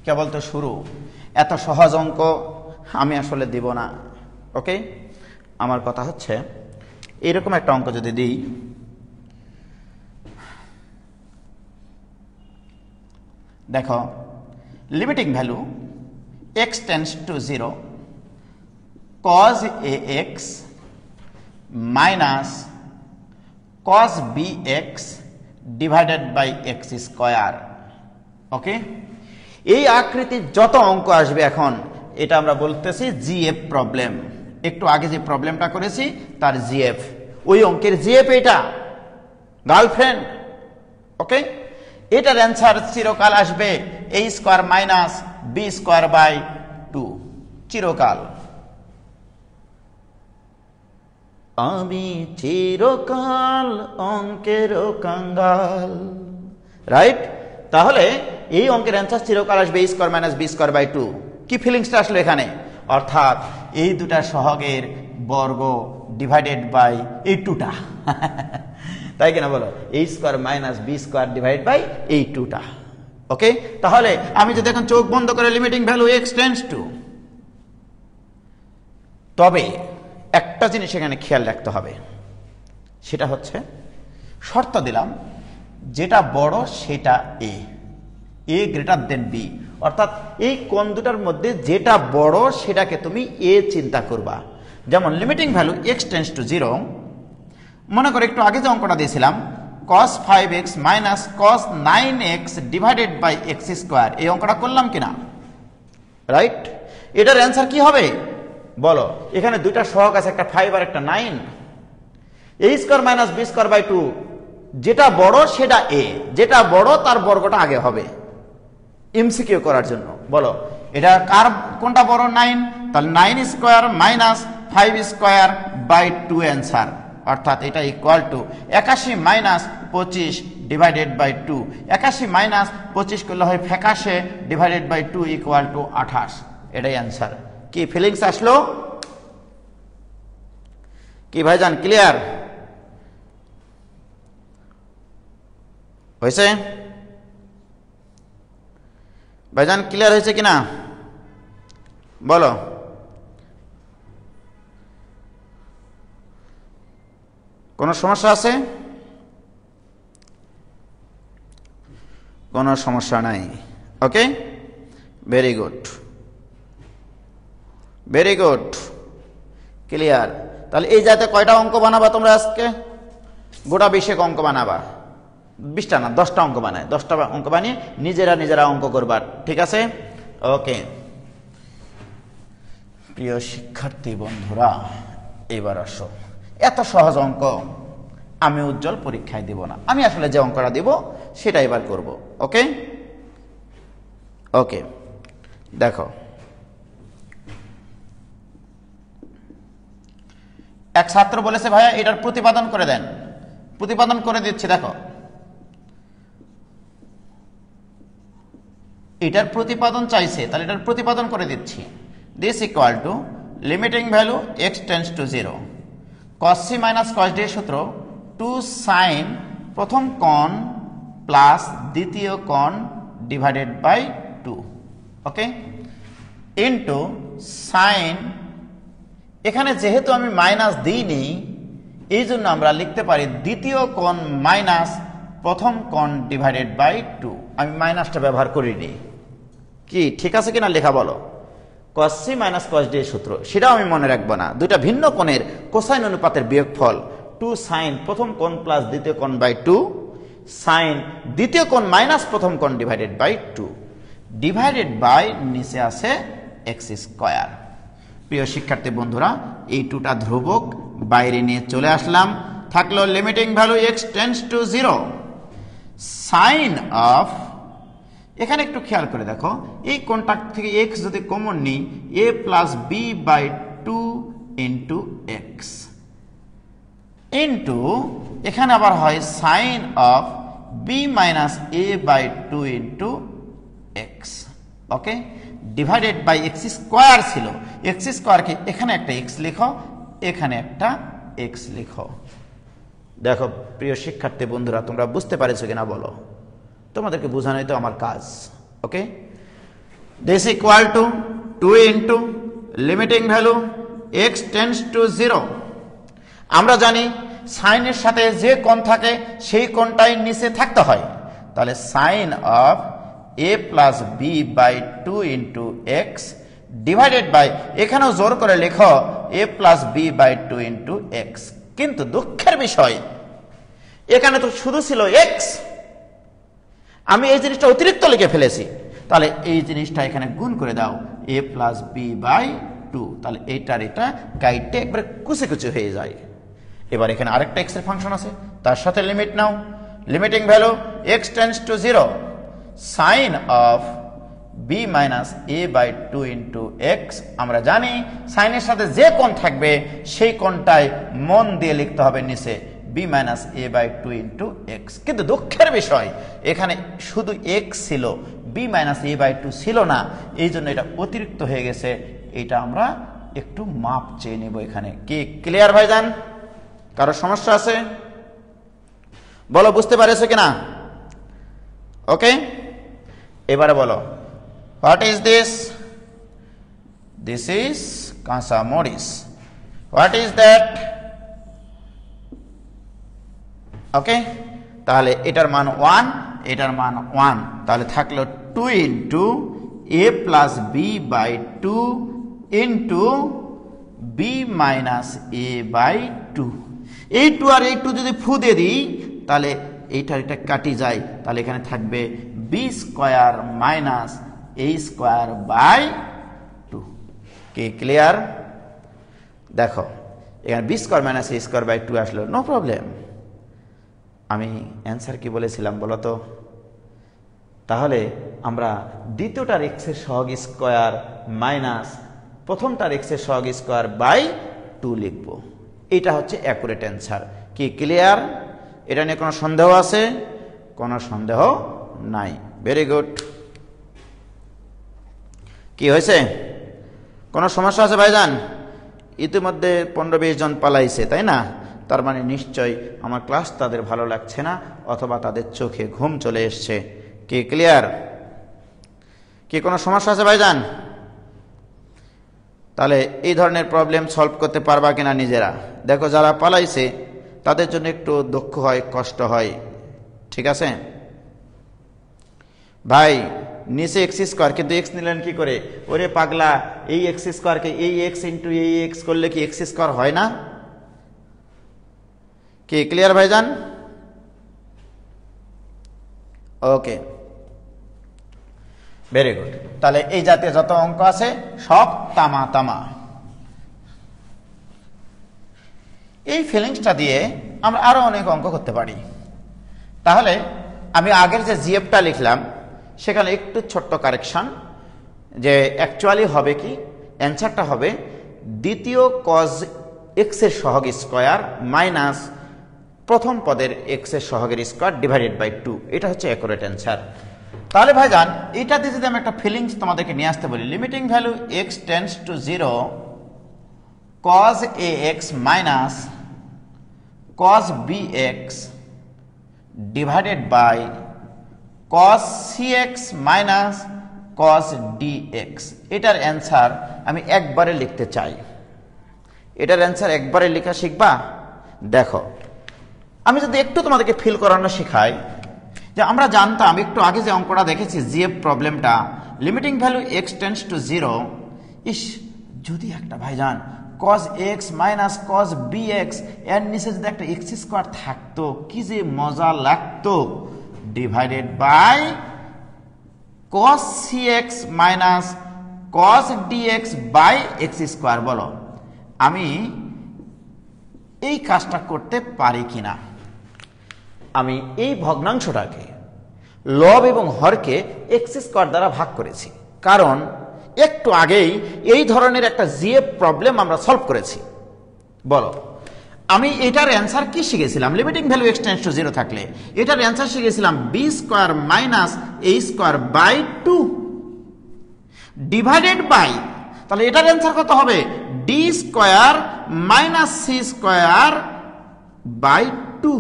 কেবল তো শুরু। এত সহজ অঙ্ক আমি আসলে দিব না, ওকে? আমার কথা হচ্ছে এরকম একটা অঙ্ক যদি দিই, দেখো limiting value x tends to 0 cos ax minus cos bx divided by x square. Okay, এই আকৃতির যত অঙ্ক আসবে এখন, এটা আমরা বলতেছি জিএফ প্রবলেম। একটু আগে যে প্রবলেমটা করেছি তার জিএফ, ওই অঙ্কের জিএফ এটা গার্লফ্রেন্ড। ওকে, এটার অ্যান্সার চিরকাল আসবে a square minus b square by 2, চিরকাল। আমি চিরকাল অঙ্কের কাঙ্গাল, রাইট? তাহলে এই অঙ্কের অ্যান্সার চিরকাল আসবে a square minus b square by 2। কি ফিলিংসটা আসলো এখানে? অর্থাৎ এই দুটা সহগের বর্গ ডিভাইডেড বাই এই 2টা, তাই কিনা বলো? a square minus b square divide by এই 2টা। ওকে, তাহলে আমি যদি এখন চোখ বন্ধ করে limiting value x tends two, তবে একটা জিনিস এখানে খেয়াল রাখতে হবে, সেটা হচ্ছে শর্ত দিলাম যেটা বড় সেটা a গ্রেটার দেন b, অর্থাৎ এই কোণ দুটার মধ্যে যেটা বড় সেটাকে তুমি a চিন্তা করবা। যেমন limiting value x tends to 0, মনে করে একটু আগে যে অঙ্কটা দিয়েছিলাম cos 5x minus cos 9x divided by x square, এই অঙ্কটা করলাম কিনা, রাইট? এটার অ্যান্সার কি হবে বলো? এখানে দুইটা সহগ আছে, একটা 5 আর একটা 9। a square minus b square by 2, যেটা বড় সেটা a, যেটা বড় তার বর্গটা আগে হবে এমসিকিউ করার জন্য। বলো এটা কার কোনটা বড়? 9, তাহলে 9 square minus 5 square by 2 answer, অর্থাৎ এটা equal to 81 minus 25 divided by 2। 81 minus 25 করলে হয় 81 ডিভাইডেড বাই 2 ইকুয়াল টু 28। এটাই অ্যান্সার। কি ফিলিংস আসলো? কি ভাইজান ক্লিয়ার হয়েছে? ভাইজান ক্লিয়ার হয়েছে কিনা বলো? কোনো সমস্যা আছে? কোনো সমস্যা নাই। Okay, very good, very good, clear. তাহলে এই জায়গাতে কয়টা অঙ্ক বানাবা তোমরা আজকে? গোটা 20 অঙ্ক বানাবা। 20টা না, 10টা অঙ্ক বানায়। 10টা অঙ্ক বানিয়ে নিজেরা অঙ্ক করবা, ঠিক আছে? ওকে প্রিয় শিক্ষার্থী বন্ধুরা, এবার আসো। এত সহজ অঙ্ক আমি উজ্জ্বল পরীক্ষায় দিব না, আমি আসলে যে অঙ্কটা দিব সেটা এবার করব। ওকে ওকে, দেখো এক ছাত্র বলেছে ভাইয়া এটার প্রতিপাদন করে দেন। প্রতিপাদন করে দিচ্ছি। দেখো এটার প্রতিপাদন চাইছে, তাহলে এটার প্রতিপাদন করে দিচ্ছি। This equal to limiting value x tends to 0 cos c minus cos d এর সূত্র 2 sin প্রথম কোণ প্লাস দ্বিতীয় কোণ divided by 2, okay, into sin, এখানে যেহেতু আমি মাইনাস দিইনি এই জন্য আমরা লিখতে পারি দ্বিতীয় কোণ মাইনাস প্রথম কোণ ডিভাইডেড বাই 2। আমি মাইনাসটা ব্যবহার করিনি। কি ঠিক আছে কিনা লেখা বলো? cos c minus cos d এর সূত্র, সেটাও আমি মনে রাখবো না। দুইটা ভিন্ন কোণের কোসাইন অনুপাতের বিয়োগফল 2 sin প্রথম কোণ প্লাস দ্বিতীয় কোণ বাই 2 sin দ্বিতীয় কোণ মাইনাস প্রথম কোণ ডিভাইডেড বাই 2 ডিভাইডেড বাই নিচে আছে x স্কয়ার। প্রিয় শিক্ষার্থী বন্ধুরা, এই 2টা ধ্রুবক বাইরে নিয়ে চলে আসলাম। থাকলো limiting value x tends to 0 sine of, এখানে একটু খেয়াল করে দেখো এই কোণটা থেকে x যদি কমন নিই a plus b by 2 into x into এখানে আবার হয় sine of b minus a by 2 into x, okay, divided by x square ছিল। x স্কয়ারকে এখানে একটা x লিখো, এখানে একটা x লিখো। দেখো প্রিয় শিক্ষার্থী বন্ধুরা, তোমরা বুঝতে পারছো কিনা বলো? তোমাদেরকে বোঝানোই তো আমার কাজ। Okay, this equal to 2 into limiting value x tends to 0। আমরা জানি সাইনের সাথে যে কোণ থাকে সেই কোণটাই নিচে থাকতে হয়। তাহলে sine of a plus b by 2 into x divided by, এখানেও জোর করে লেখো a plus b by 2 into x। কিন্তু দুঃখের বিষয় এখানে তো শুধু ছিল x, আমি এই জিনিসটা অতিরিক্ত লিখে ফেলেছি। তাহলে এই জিনিসটা এখানে গুণ করে দাও a প্লাস b বাই 2, তাহলে এইটার এটা কাইটে একবারে কুচি কুচি হয়ে যায়। এবার এখানে আরেকটা x এর ফাংশন আছে, তার সাথে লিমিট নাও। Limiting value x tends to 0 sine of b minus a by 2 into x। আমরা জানি সাইনের সাথে যে কোণ থাকবে সেই কোণটাই মন দিয়ে লিখতে হবে নিচে b minus a by 2 into x। কিন্তু দুঃখের বিষয় এখানে শুধু x ছিল, b মাইনাস a বাই 2 ছিল না, এই জন্য এটা অতিরিক্ত হয়ে গেছে। এটা আমরা একটু মাপ চেয়ে নেব এখানে। কি ক্লিয়ার ভাইজান? কারো সমস্যা আছে বলো, বুঝতে পারছো কিনা? ওকে, এবারে বলো what is this? This is কাঁচামরিচ। What is that? ওকে, তাহলে এটার মান 1, এটার মান 1, তাহলে থাকলো 2 into a plus b by 2 into b minus a by 2। এই 2 আর এই 2 যদি ফু দিয়ে দিই তাহলে এইটার এটা কাটি যায়, তাহলে এখানে থাকবে b square minus a square by 2। কি ক্লিয়ার? দেখো এখানে b square minus a square by 2 আসলো, নো প্রবলেম। আমি অ্যান্সার কি বলেছিলাম বলো তো? তাহলে আমরা দ্বিতীয়টার x এর সহগ স্কয়ার মাইনাস প্রথমটার x এর সহগ স্কয়ার বাই 2 লিখব। এটা হচ্ছে অ্যাকুরেট অ্যান্সার। কি ক্লিয়ার? এটা নিয়ে কোনো সন্দেহ আছে? কোনো সন্দেহ নাই। Very good. কি হয়েছে? কোনো সমস্যা আছে ভাইজান? ইতিমধ্যে 15-20 জন পালাইছে, তাই না? তার মানে নিশ্চয়ই আমার ক্লাস তাদের ভালো লাগছে না, অথবা তাদের চোখে ঘুম চলে এসছে। কি ক্লিয়ার? কি কোনো সমস্যা আছে ভাইজান? তাহলে এই ধরনের প্রবলেম সলভ করতে পারবা কিনা নিজেরা দেখো। যারা পালাইছে তাদের জন্য একটু দুঃখ হয়, কষ্ট হয়, ঠিক আছে ভাই? নিচে এক্স স্কোয়ার, কিন্তু এক্স নিলেন কি করে? ওরে পাগলা, এই এক্স স্কোয়ারকে এই এক্স ইন্টু এই এক্স করলে কি এক্স স্কোয়ার হয় না? কি ক্লিয়ার ভাইজান? ওকে, ভেরি গুড। তাহলে এই জাতীয় যত অঙ্ক আছে সব তামা তামা। এই ফিলিংসটা দিয়ে আমরা আরো অনেক অঙ্ক করতে পারি। তাহলে আমি আগের যে জিএফটা লিখলাম সেখানে একটু ছোট্ট কারেকশন, যে অ্যাকচুয়ালি হবে কি, অ্যান্সারটা হবে দ্বিতীয় কজ এক্স এর সহগ স্কোয়ার মাইনাস প্রথম পদের এক্স এর সহগের স্কোয়ার ডিভাইডেড বাই 2। এটা হচ্ছে অ্যাকুরেট অ্যান্সার। তাহলে ভাইজান এটাতে যদি আমি একটা ফিলিংস তোমাদেরকে নিয়ে আসতে বলি, limiting value x tends to 0 cos ax minus cos bx divided by cos cx minus cos dx। এটার অ্যান্সার আমি একবারে লিখতে চাই। এটার অ্যান্সার একবারে লেখা শিখবা? দেখো, আমি যদি একটু তোমাদেরকে ফিল করানো শেখাই, যে আমরা জানতাম একটু আগে যে অঙ্কটা দেখেছি জিএফ প্রবলেমটা, limiting value x tends to 0, ইস যদি একটা ভাইজান cos x minus cos bx এর নিচে যদি একটা x স্কয়ার থাকতো কি যে মজা লাগতো, divided by cos cx minus cos dx by x square. বলো আমি এই কাজটা করতে পারি কিনা? আমি এই ভগ্নাংশটাকে লব এবং হরকে x স্কয়ার দ্বারা ভাগ করেছি, কারণ একটু আগেই এই ধরনের একটা জিএফ প্রবলেম আমরা সলভ করেছি। বলো আমি এটার অ্যান্সার কি শিখেছিলাম? Limiting value x tends to 0 থাকলে এটার অ্যান্সার শিখেছিলাম b square minus a square by 2 divided by, তাহলে এটার অ্যান্সার কত হবে? D square minus c square by 2।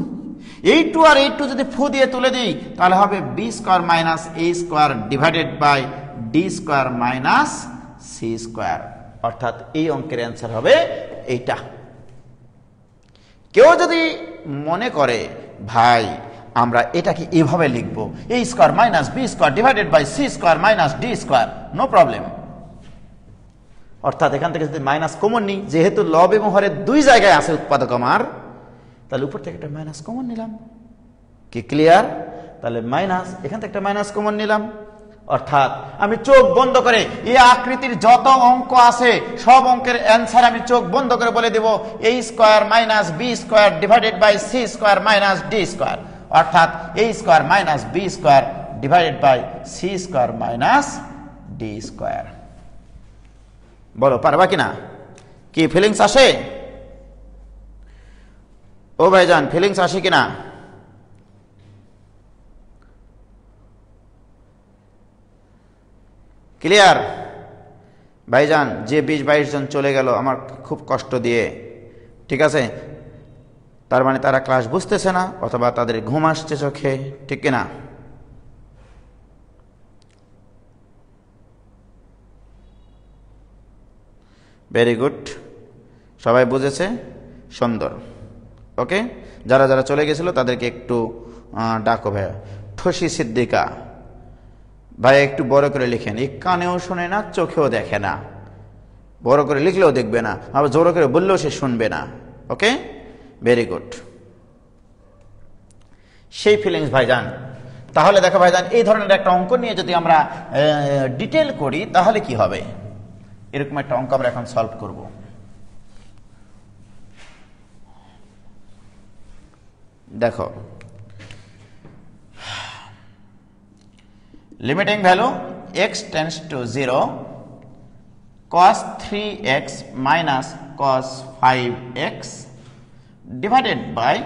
এই 2 আর এই 2 যদি ফু দিয়ে তুলে দিই তাহলে হবে b square minus a square divided by d square minus c square. অর্থাৎ এই অঙ্কের অ্যান্সার হবে এইটা। কেউ যদি মনে করে ভাই আমরা এটাকে এভাবে লিখব, A square minus B square divided by C square minus D square, no problem. অর্থাৎ এখান থেকে যদি মাইনাস কমন নিই, যেহেতু লব এবং হরের দুই জায়গায় আছে উৎপাদক আমার, তাহলে উপর থেকে একটা মাইনাস কমন নিলাম। কি ক্লিয়ার? তাহলে মাইনাস, এখান থেকে একটা মাইনাস কমন নিলাম। অর্থাৎ আমি চোখ বন্ধ করে এই আকৃতির যত অঙ্ক আছে সব অঙ্কের অ্যান্সার আমি চোখ বন্ধ করে বলে দেব A square minus B square divided by C square minus D square. অর্থাৎ A square minus B square divided by C square minus D square. বলো পারবা কিনা? কি ফিলিংস আসে? ও ভাইজান ফিলিংস আসে কিনা? ক্লিয়ার? ভাইজান যে 20-22 জন চলে গেল আমার খুব কষ্ট দিয়ে, ঠিক আছে, তার মানে তারা ক্লাস বুঝতেছে না অথবা তাদের ঘুম আসছে চোখে, ঠিক কিনা? ভেরি গুড, সবাই বুঝেছে, সুন্দর। ওকে, যারা যারা চলে গেছিল তাদেরকে একটু ডাকো ভাইয়া। ঠসি সিদ্দিকা ভাই একটু বড় করে লিখেন, এই কানেও শোনে না চোখেও দেখে না, বড় করে লিখলেও দেখবে না, আবার জোর করে বললেও সে শুনবে না। ওকে, ভেরি গুড, সেই ফিলিংস ভাইজান। তাহলে দেখো ভাইজান এই ধরনের একটা অঙ্ক নিয়ে যদি আমরা ডিটেল করি তাহলে কি হবে? এরকম একটা অঙ্ক আমরা এখন সলভ করব। দেখো limiting value x tends to 0 cos 3x minus cos 5x divided by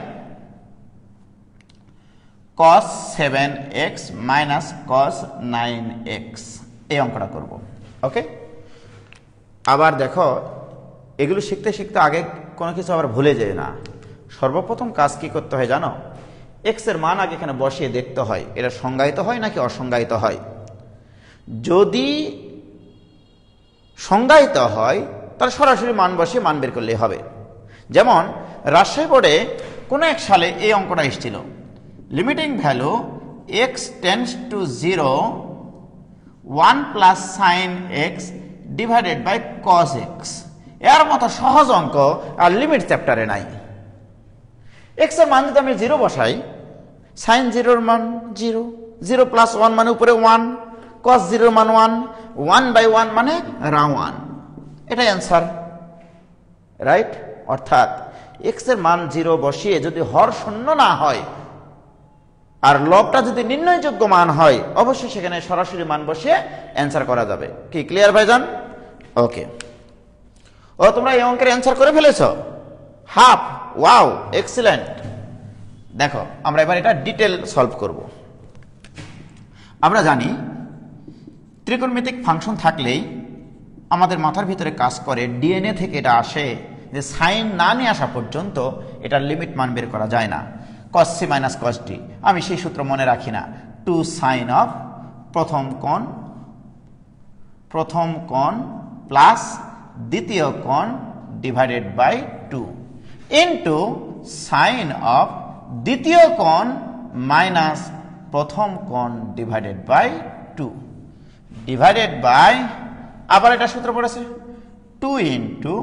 cos 7x minus cos 9x, এই অঙ্কটা করব। ওকে, আবার দেখো এগুলো শিখতে শিখতে আগে কোনো কিছু আবার ভুলে যায় না। সর্বপ্রথম কাজ কি করতে হয় জানো? এক্স এর মান আগে এখানে বসিয়ে দেখতে হয় এটা সংজ্ঞায়িত হয় নাকি অসংজ্ঞায়িত হয়। যদি সংজ্ঞায়িত হয় তাহলে সরাসরি মান বসিয়ে মান বের করলেই হবে। যেমন রাজশাহী বোর্ডে কোনো এক সালে এই অঙ্কটা এসেছিল, limiting value x tends to 0 1 plus sine x divided by cos x. এর মতো সহজ অঙ্ক আর লিমিট চ্যাপ্টারে নাই। এক্স এর মান যদি আমি 0 বসাই, সাইন 0 এর মান 0, 0 প্লাস 1 মানে উপরে 1, কস 0 এর মান 1, 1 বাই 1 মানে 1, এটাই অ্যান্সার, রাইট? অর্থাৎ এক্স এর মান 0 বসিয়ে যদি হর শূন্য না হয় আর লবটা যদি নির্ণয়যোগ্য মান হয়, অবশ্যই সেখানে সরাসরি মান বসিয়ে অ্যান্সার করা যাবে। কি ক্লিয়ার ভাইজান? ওকে। ও তোমরা এই অঙ্কের অ্যান্সার করে ফেলেছো? Half, wow, excellent. দেখো আমরা এবার এটা ডিটেল সলভ করব। আমরা জানি ত্রিকোণমিতিক ফাংশন থাকলেই আমাদের মাথার ভিতরে কাজ করে, ডিএনএ থেকে এটা আসে যে সাইন না নিয়ে আসা পর্যন্ত এটার লিমিট মান বের করা যায় না। cos c minus cos d, আমি সেই সূত্র মনে রাখি না। 2 সাইন অফ প্রথম কোণ প্লাস দ্বিতীয় কোণ divided by 2 into sine of দ্বিতীয় কোণ মাইনাস প্রথম কোণ ডিভাইডেড বাই 2 ডিভাইডেড বাই, আবার এটা সূত্র পড়েছে 2 ইন্টু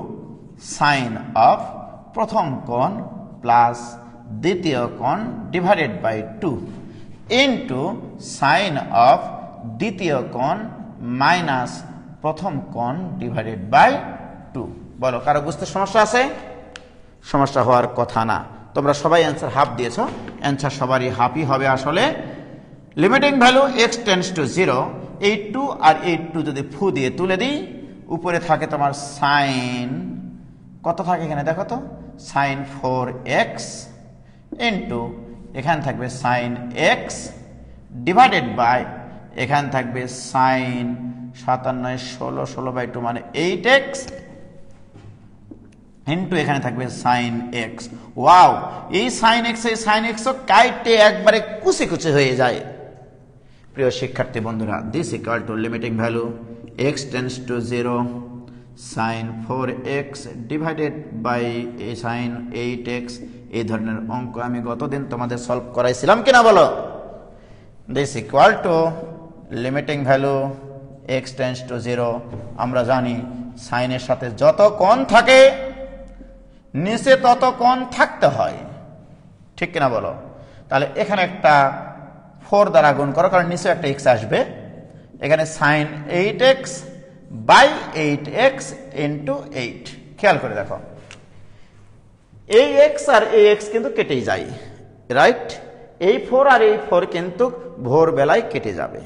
সাইন অফ প্রথম কোণ প্লাস দ্বিতীয় কোণ divided by 2 into sine of দ্বিতীয় কোণ মাইনাস প্রথম কোণ ডিভাইডেড বাই 2। বলো কারো বুঝতে সমস্যা আছে? সমস্যা হওয়ার কথা না। তোমরা সবাই অ্যান্সার হাফ দিয়েছো, অ্যান্সার সবারই হাফই হবে। আসলে limiting value x tends to 0, এই 2 আর এই 2 যদি ফু দিয়ে তুলে দিই, উপরে থাকে তোমার সাইন, কত থাকে এখানে দেখো তো, সাইন 4x ইন্টু এখানে থাকবে সাইন এক্স ডিভাইডেড বাই এখানে থাকবে সাইন 57 16 16 বাই 2 মানে 8x ইন্টু এখানে থাকবে সাইন এক্স। ওয়াও, এই সাইন এক্স এই সাইন এক্স কাইটে একবারে কুচি কুচি হয়ে যায়। প্রিয় শিক্ষার্থী বন্ধুরা, this equal to limiting value x tends to 0 sine 4x divided by sine 8x। এই ধরনের অঙ্ক আমি গতদিন তোমাদের সলভ করাইছিলাম কিনা বলো? This equal to limiting value x tends to 0। আমরা জানি সাইনের সাথে যত কোণ থাকে নিচে তত কোণ থাকতে হয়, ঠিক কিনা বলো? তাহলে এখানে একটা 4 দ্বারা গুণ করো, কারণ নিচে একটা x আসবে। এখানে sign 8x by 8x into 8। খেয়াল করে দেখো, এই x আর এই x কিন্তু কেটেই যায়, রাইট? এই 4 আর এই 4 কিন্তু ভোরবেলায় কেটে যাবে।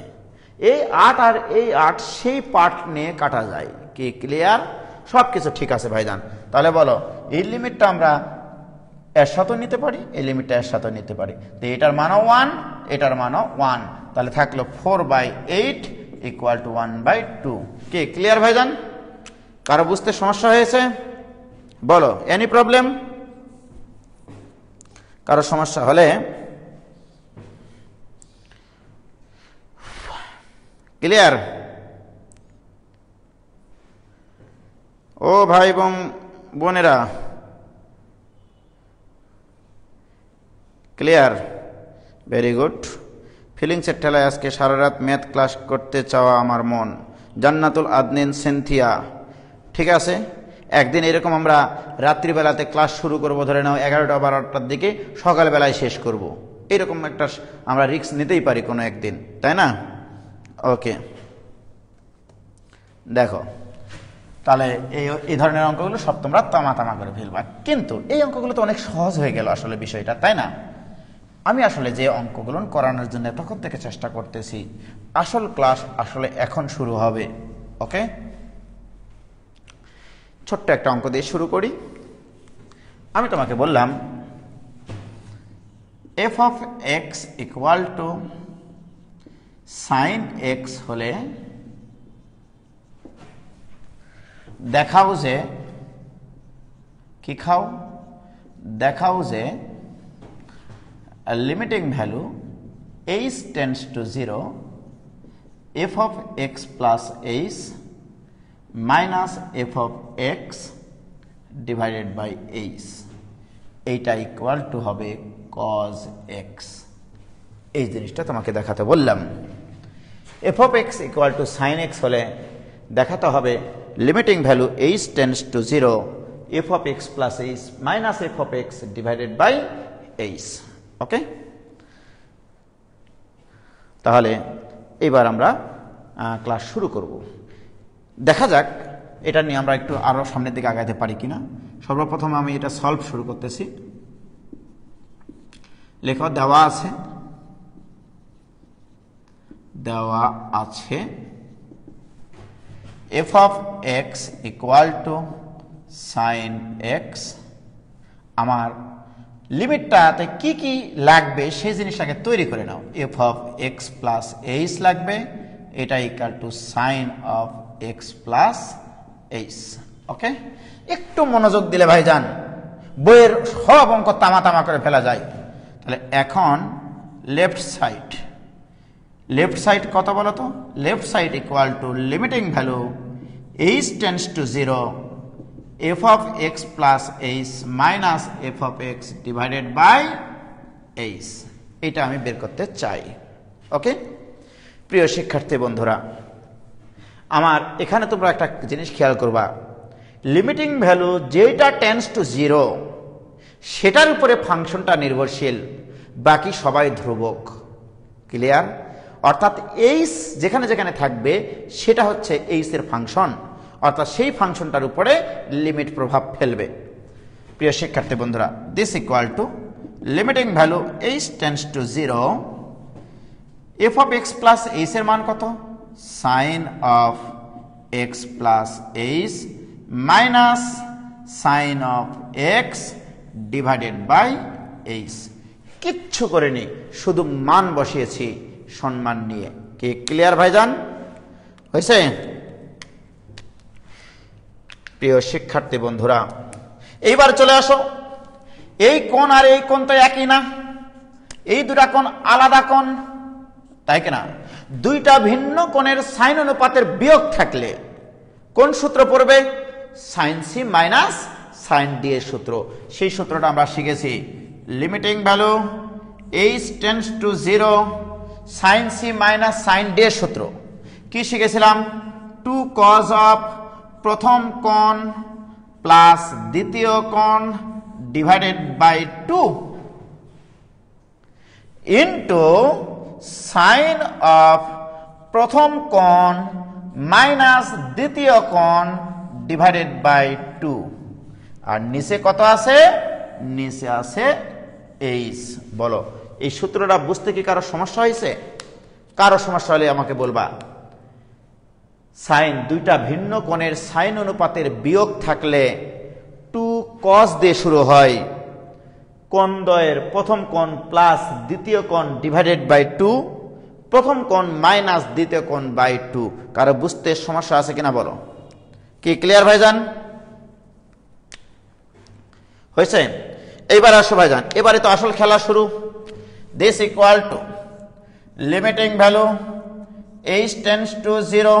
এই 8 আর এই 8 সেই পার্ট নিয়ে কাটা যায়। কি ক্লিয়ার? সব কিছু ঠিক আছে ভাইজান। তাহলে বলো এই লিমিটটা আমরা এর সাথে নিতে পারি, এই লিমিটটা এর সাথে নিতে পারি। তো এটার মানও 1, এটার মানও 1, তাহলে থাকলো 4/8 ইকুয়াল টু 1/2। কি ক্লিয়ার ভাইজান? কারো বুঝতে সমস্যা হয়েছে? বলো, এনি প্রবলেম? কারো সমস্যা হলে ক্লিয়ার? ও ভাই এবং বোনেরা, ক্লিয়ার? Very good. ফিলিংসের ঠেলায় আজকে সারা রাত ম্যাথ ক্লাস করতে চাওয়া আমার মন। জান্নাতুল আদনিন সিনথিয়া, ঠিক আছে। একদিন এরকম আমরা রাত্রিবেলাতে ক্লাস শুরু করব, ধরে নাও 11টা 12টার দিকে, সকালবেলায় শেষ করব। এরকম একটা আমরা রিস্ক নিতেই পারি কোনো একদিন, তাই না? ওকে, দেখো তাহলে এই ধরনের অঙ্কগুলো সব তোমরা তামা করে ফেলবা। কিন্তু এই অঙ্কগুলো তো অনেক সহজ হয়ে গেল আসলে বিষয়টা, তাই না? আমি আসলে যে অঙ্কগুলো করানোর জন্য তখন থেকে চেষ্টা করতেছি, আসল ক্লাস আসলে এখন শুরু হবে। ওকে, ছোট্ট একটা অঙ্ক দিয়ে শুরু করি। আমি তোমাকে বললাম f of x equal to sine x হলে দেখাও যে কি খাও দেখাও যে limiting value h tends to 0 f of x plus h minus f of x divided by h এইটা ইকুয়াল টু হবে cos x। এই জিনিসটা তোমাকে দেখাতে বললাম। f of x equal two sin x হলে দেখাতে হবে limiting value h tends to 0 f of x plus h minus f of x divided by h। ওকে, তাহলে এবার আমরা ক্লাস শুরু করব। দেখা যাক এটা নিয়ে আমরা একটু আরো সামনের দিকে আগাইতে পারি কিনা। সর্বপ্রথম আমি এটা সলভ শুরু করতেছি। লেখা দেওয়া আছে f of x equal to sin x। আমার লিমিটটাতে কি কি লাগবে সেই জিনিসটাকে তৈরি করে নাও। f of x plus h লাগবে, এটা equal two sin of x plus h। ওকে, একটু মনোযোগ দিলে ভাইজান বইয়ের সব অঙ্ক তামা তামা করে ফেলা যায়। তাহলে এখন লেফট সাইড কত বলো তো? Left side equal to limiting value h tends to 0 f of x plus h minus f of x divided by h। এটা আমি বের করতে চাই। ওকে, প্রিয় শিক্ষার্থী বন্ধুরা, আমার এখানে তোমরা একটা জিনিস খেয়াল করবা, লিমিটিং ভ্যালু যেটা টেন্ডস টু 0 সেটার উপরে ফাংশনটা নির্ভরশীল, বাকি সবাই ধ্রুবক। ক্লিয়ার? অর্থাৎ এইচ যেখানে যেখানে থাকবে সেটা হচ্ছে এইচ এর ফাংশন, অর্থাৎ সেই ফাংশনটার উপরে লিমিট প্রভাব ফেলবে। প্রিয় শিক্ষার্থী বন্ধুরা, this equal to limiting value h tends to 0 f of x plus h এর মান কত? Sine of x plus h minus sine of x divided by h. কিচ্ছু করিনি, শুধু মান বসিয়েছি সম্মান নিয়ে। কি ক্লিয়ার ভাইজান? হয়েছে? প্রিয় শিক্ষার্থী বন্ধুরা, এইবার চলে আসো, এই কোণ আর এই কোণ তো একই না, এই দুটা কোণ আলাদা কোণ, তাই কিনা? দুইটা ভিন্ন কোণের সাইন অনুপাতের বিয়োগ থাকলে কোন সূত্র পড়বে? Sine C minus sine D এর সূত্র। সেই সূত্রটা আমরা শিখেছি, limiting value h tends to 0 sine C minus sine D এর সূত্র। কি শিখেছিলাম? 2 cos অফ প্রথম কোণ প্লাস দ্বিতীয় কোণ divided by 2 into sine of প্রথম কোণ মাইনাস দ্বিতীয় কোণ ডিভাইডেড বাই 2। আর নিচে কত আছে? নিচে আছে এইচ। বলো, এই সূত্রটা বুঝতে কি কারো সমস্যা হয়েছে? কারো সমস্যা হলে আমাকে বলবা। সাইন দুইটা ভিন্ন কোণের সাইন অনুপাতের বিয়োগ থাকলে 2 cos দিয়ে শুরু হয়, কোণদ্বয়ের প্রথম কোণ প্লাস দ্বিতীয় কোণ ডিভাইডেড বাই 2, প্রথম কোণ মাইনাস দ্বিতীয় কোণ বাই 2। কারো বুঝতে সমস্যা আছে কিনা বলো? কি ক্লিয়ার ভাইজান? হয়েছে? এইবার আসো ভাইজান, এবারে তো আসল খেলা শুরু। This equal to limiting value h tends to 0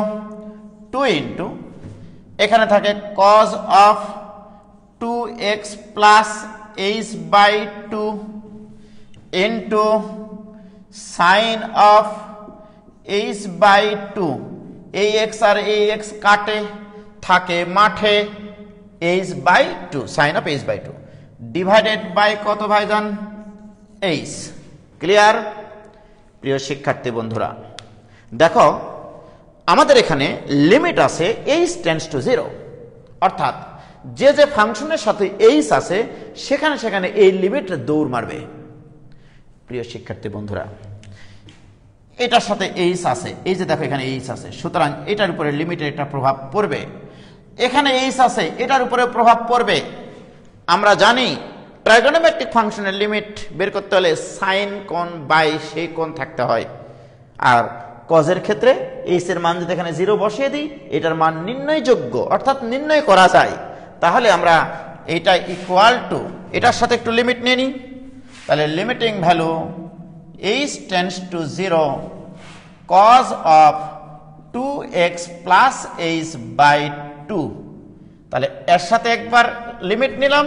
2 into এখানে থাকে cos of 2x plus h by 2 into sine of h by 2। এই x আর এই x কাটে, থাকে মাঠে h by 2, sine of h by 2 divided by কত ভাইজান? h। ক্লিয়ার? প্রিয় শিক্ষার্থী বন্ধুরা, দেখো আমাদের এখানে লিমিট আছে h টেন্ডস টু 0, অর্থাৎ যে যে ফাংশনের সাথে h আছে সেখানে সেখানে এই লিমিট দৌড় মারবে। প্রিয় শিক্ষার্থী বন্ধুরা, এটার সাথে h আছে, এই যে দেখো এখানে h আছে, সুতরাং এটার উপরে লিমিটের একটা প্রভাব পড়বে। এখানে h আছে, এটার উপরে প্রভাব পড়বে। আমরা জানি ট্রাইগোনোমেট্রিক ফাংশনের লিমিট বের করতে হলে সাইন কোণ বাই সেই কোণ থাকতে হয়। আর কজের ক্ষেত্রে এইচ এর মান যদি এখানে 0 বসিয়ে দিই, এটার মান নির্ণয়যোগ্য, অর্থাৎ নির্ণয় করা যায়। তাহলে আমরা এইটা ইকুয়াল টু, এটার সাথে একটু লিমিট নিয়ে নিই, তাহলে limiting value h tends to 0 cos of 2x plus h by 2। তাহলে এর সাথে একবার লিমিট নিলাম,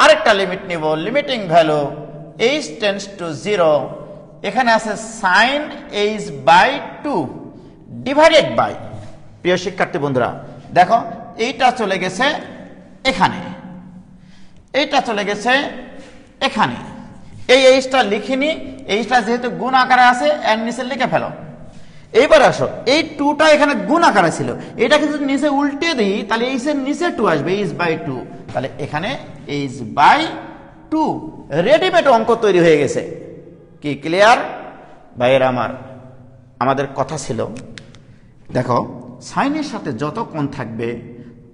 আরেকটা লিমিট নিব, limiting value h tends to 0, এখানে আছে sin h by 2 divided by, প্রিয় শিক্ষার্থী বন্ধুরা দেখো এইটা চলে গেছে এখানে, এইটা চলে গেছে এখানে, এই এইচটা লিখিনি, এইচটা যেহেতু গুণ আকারে আছে এর নিচে লিখে ফেলো। এইবার আসো, এই 2টা এখানে গুণ আকারে ছিল, এটাকে যদি নিচে উল্টে দিই তাহলে এইচ এর নিচে 2 আসবে, h বাই 2, তাহলে এখানে h বাই 2 রেডিমেড অঙ্ক তৈরি হয়ে গেছে। কি ক্লিয়ার ভাইয়েরা আমার? আমাদের কথা ছিল দেখো সাইনের সাথে যত কোণ থাকবে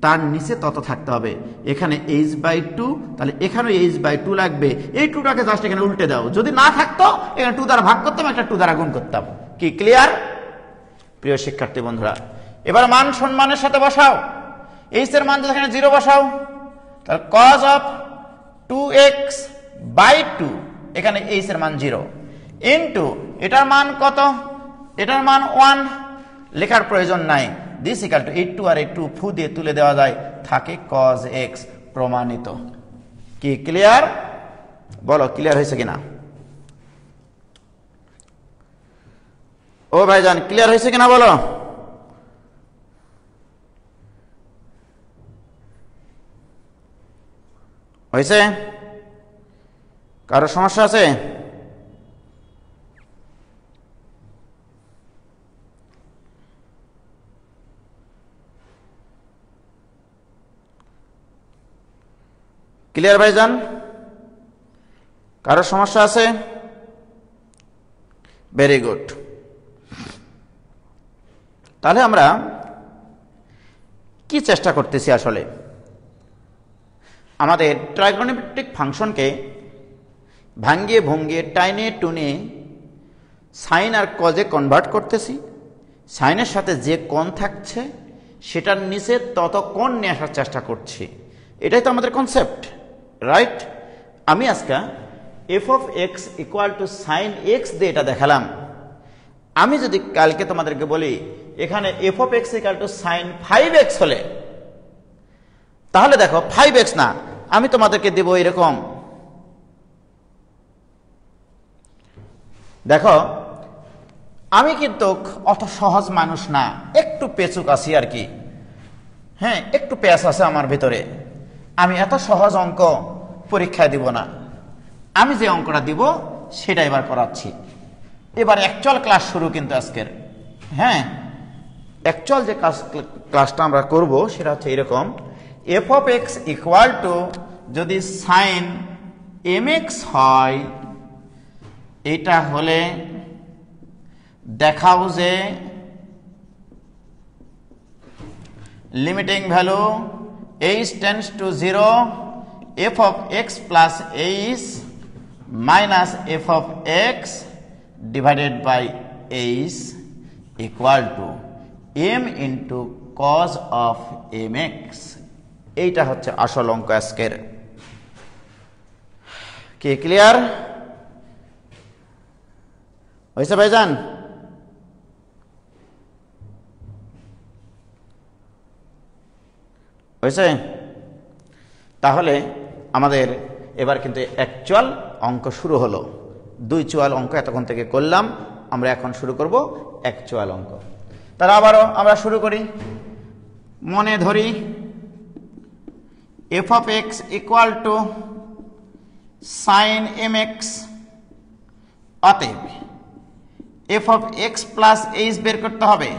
তার নিচে তত থাকতে হবে, এখানে h বাই 2, তাহলে এখানে h বাই 2 লাগবে, এই 2টাকে জাস্ট এখানে উল্টে দাও, যদি না থাকতো এখানে 2 দ্বারা ভাগ করতাম, একটা 2 দ্বারা গুণ করতাম। কি ক্লিয়ার প্রিয় শিক্ষার্থী বন্ধুরা? এবার মান সম্মানের সাথে বসাও, h এর মান যদি এখানে 0 বসাও তাহলে cos of 2x বাই 2, এখানে h এর মান 0 ইনটু এটার মান কত, এটার মান 1, লেখার প্রয়োজন নাই, দিস ইকুয়াল টু 8 আর 2 ফু দিয়ে তুলে দেওয়া যায়, থাকে cos x প্রমাণিত। কি ক্লিয়ার? বলো ক্লিয়ার হয়েছে কিনা? ও ভাইজান ক্লিয়ার হয়েছে কিনা বলো? হয়েছে? কারো সমস্যা আছে? ক্লিয়ার ভাইজান? কারো সমস্যা আছে? Very good. তাহলে আমরা কি চেষ্টা করতেছি আসলে? আমাদের ট্রাইগোনোমেট্রিক ফাংশনকে ভাঙ্গিয়ে ভঙ্গিয়ে টাইনে টুনে সাইন আর কজে কনভার্ট করতেছি, সাইনের সাথে যে কোণ থাকছে সেটার নিচে তত কোণ নিয়ে আসার চেষ্টা করছি, এটাই তো আমাদের কনসেপ্ট, রাইট? আমি আজকে f of x equal to sine x দিয়ে এটা দেখালাম। আমি যদি কালকে তোমাদেরকে বলি এখানে f of x equal to sine 5x হলে, তাহলে দেখো 5x না, আমি তোমাদেরকে দেব এরকম, দেখো আমি কিন্তু অত সহজ মানুষ না, একটু পেচুক আছি আর কি, হ্যাঁ একটু পেঁচ আছে আমার ভিতরে, আমি এত সহজ অঙ্ক পরীক্ষায় দিব না, আমি যে অঙ্কটা দিব সেটা এবার করাচ্ছি। এবার অ্যাকচুয়াল ক্লাস শুরু কিন্তু আজকের, হ্যাঁ অ্যাকচুয়াল যে ক্লাসটা আমরা করব সেটা হচ্ছে এরকম, F of x equal two যদি সাইন mx হয়, এটা হলে দেখাও যে limiting value h tends to 0 f of x plus h minus f of x divided by h equal to m into cos of mx। এইটা হচ্ছে আসল অঙ্ক আজকের। কি ক্লিয়ার হয়েছে ভাইজান? হয়েছে? তাহলে আমাদের এবার কিন্তু অ্যাকচুয়াল অঙ্ক শুরু হলো। 2 চুয়াল অঙ্ক এতক্ষণ থেকে করলাম, আমরা এখন শুরু করব অ্যাকচুয়াল অঙ্ক। তাহলে আবারও আমরা শুরু করি, মনে ধরি f of x equal to sine mx, অতএব f of x plus h বের করতে হবে,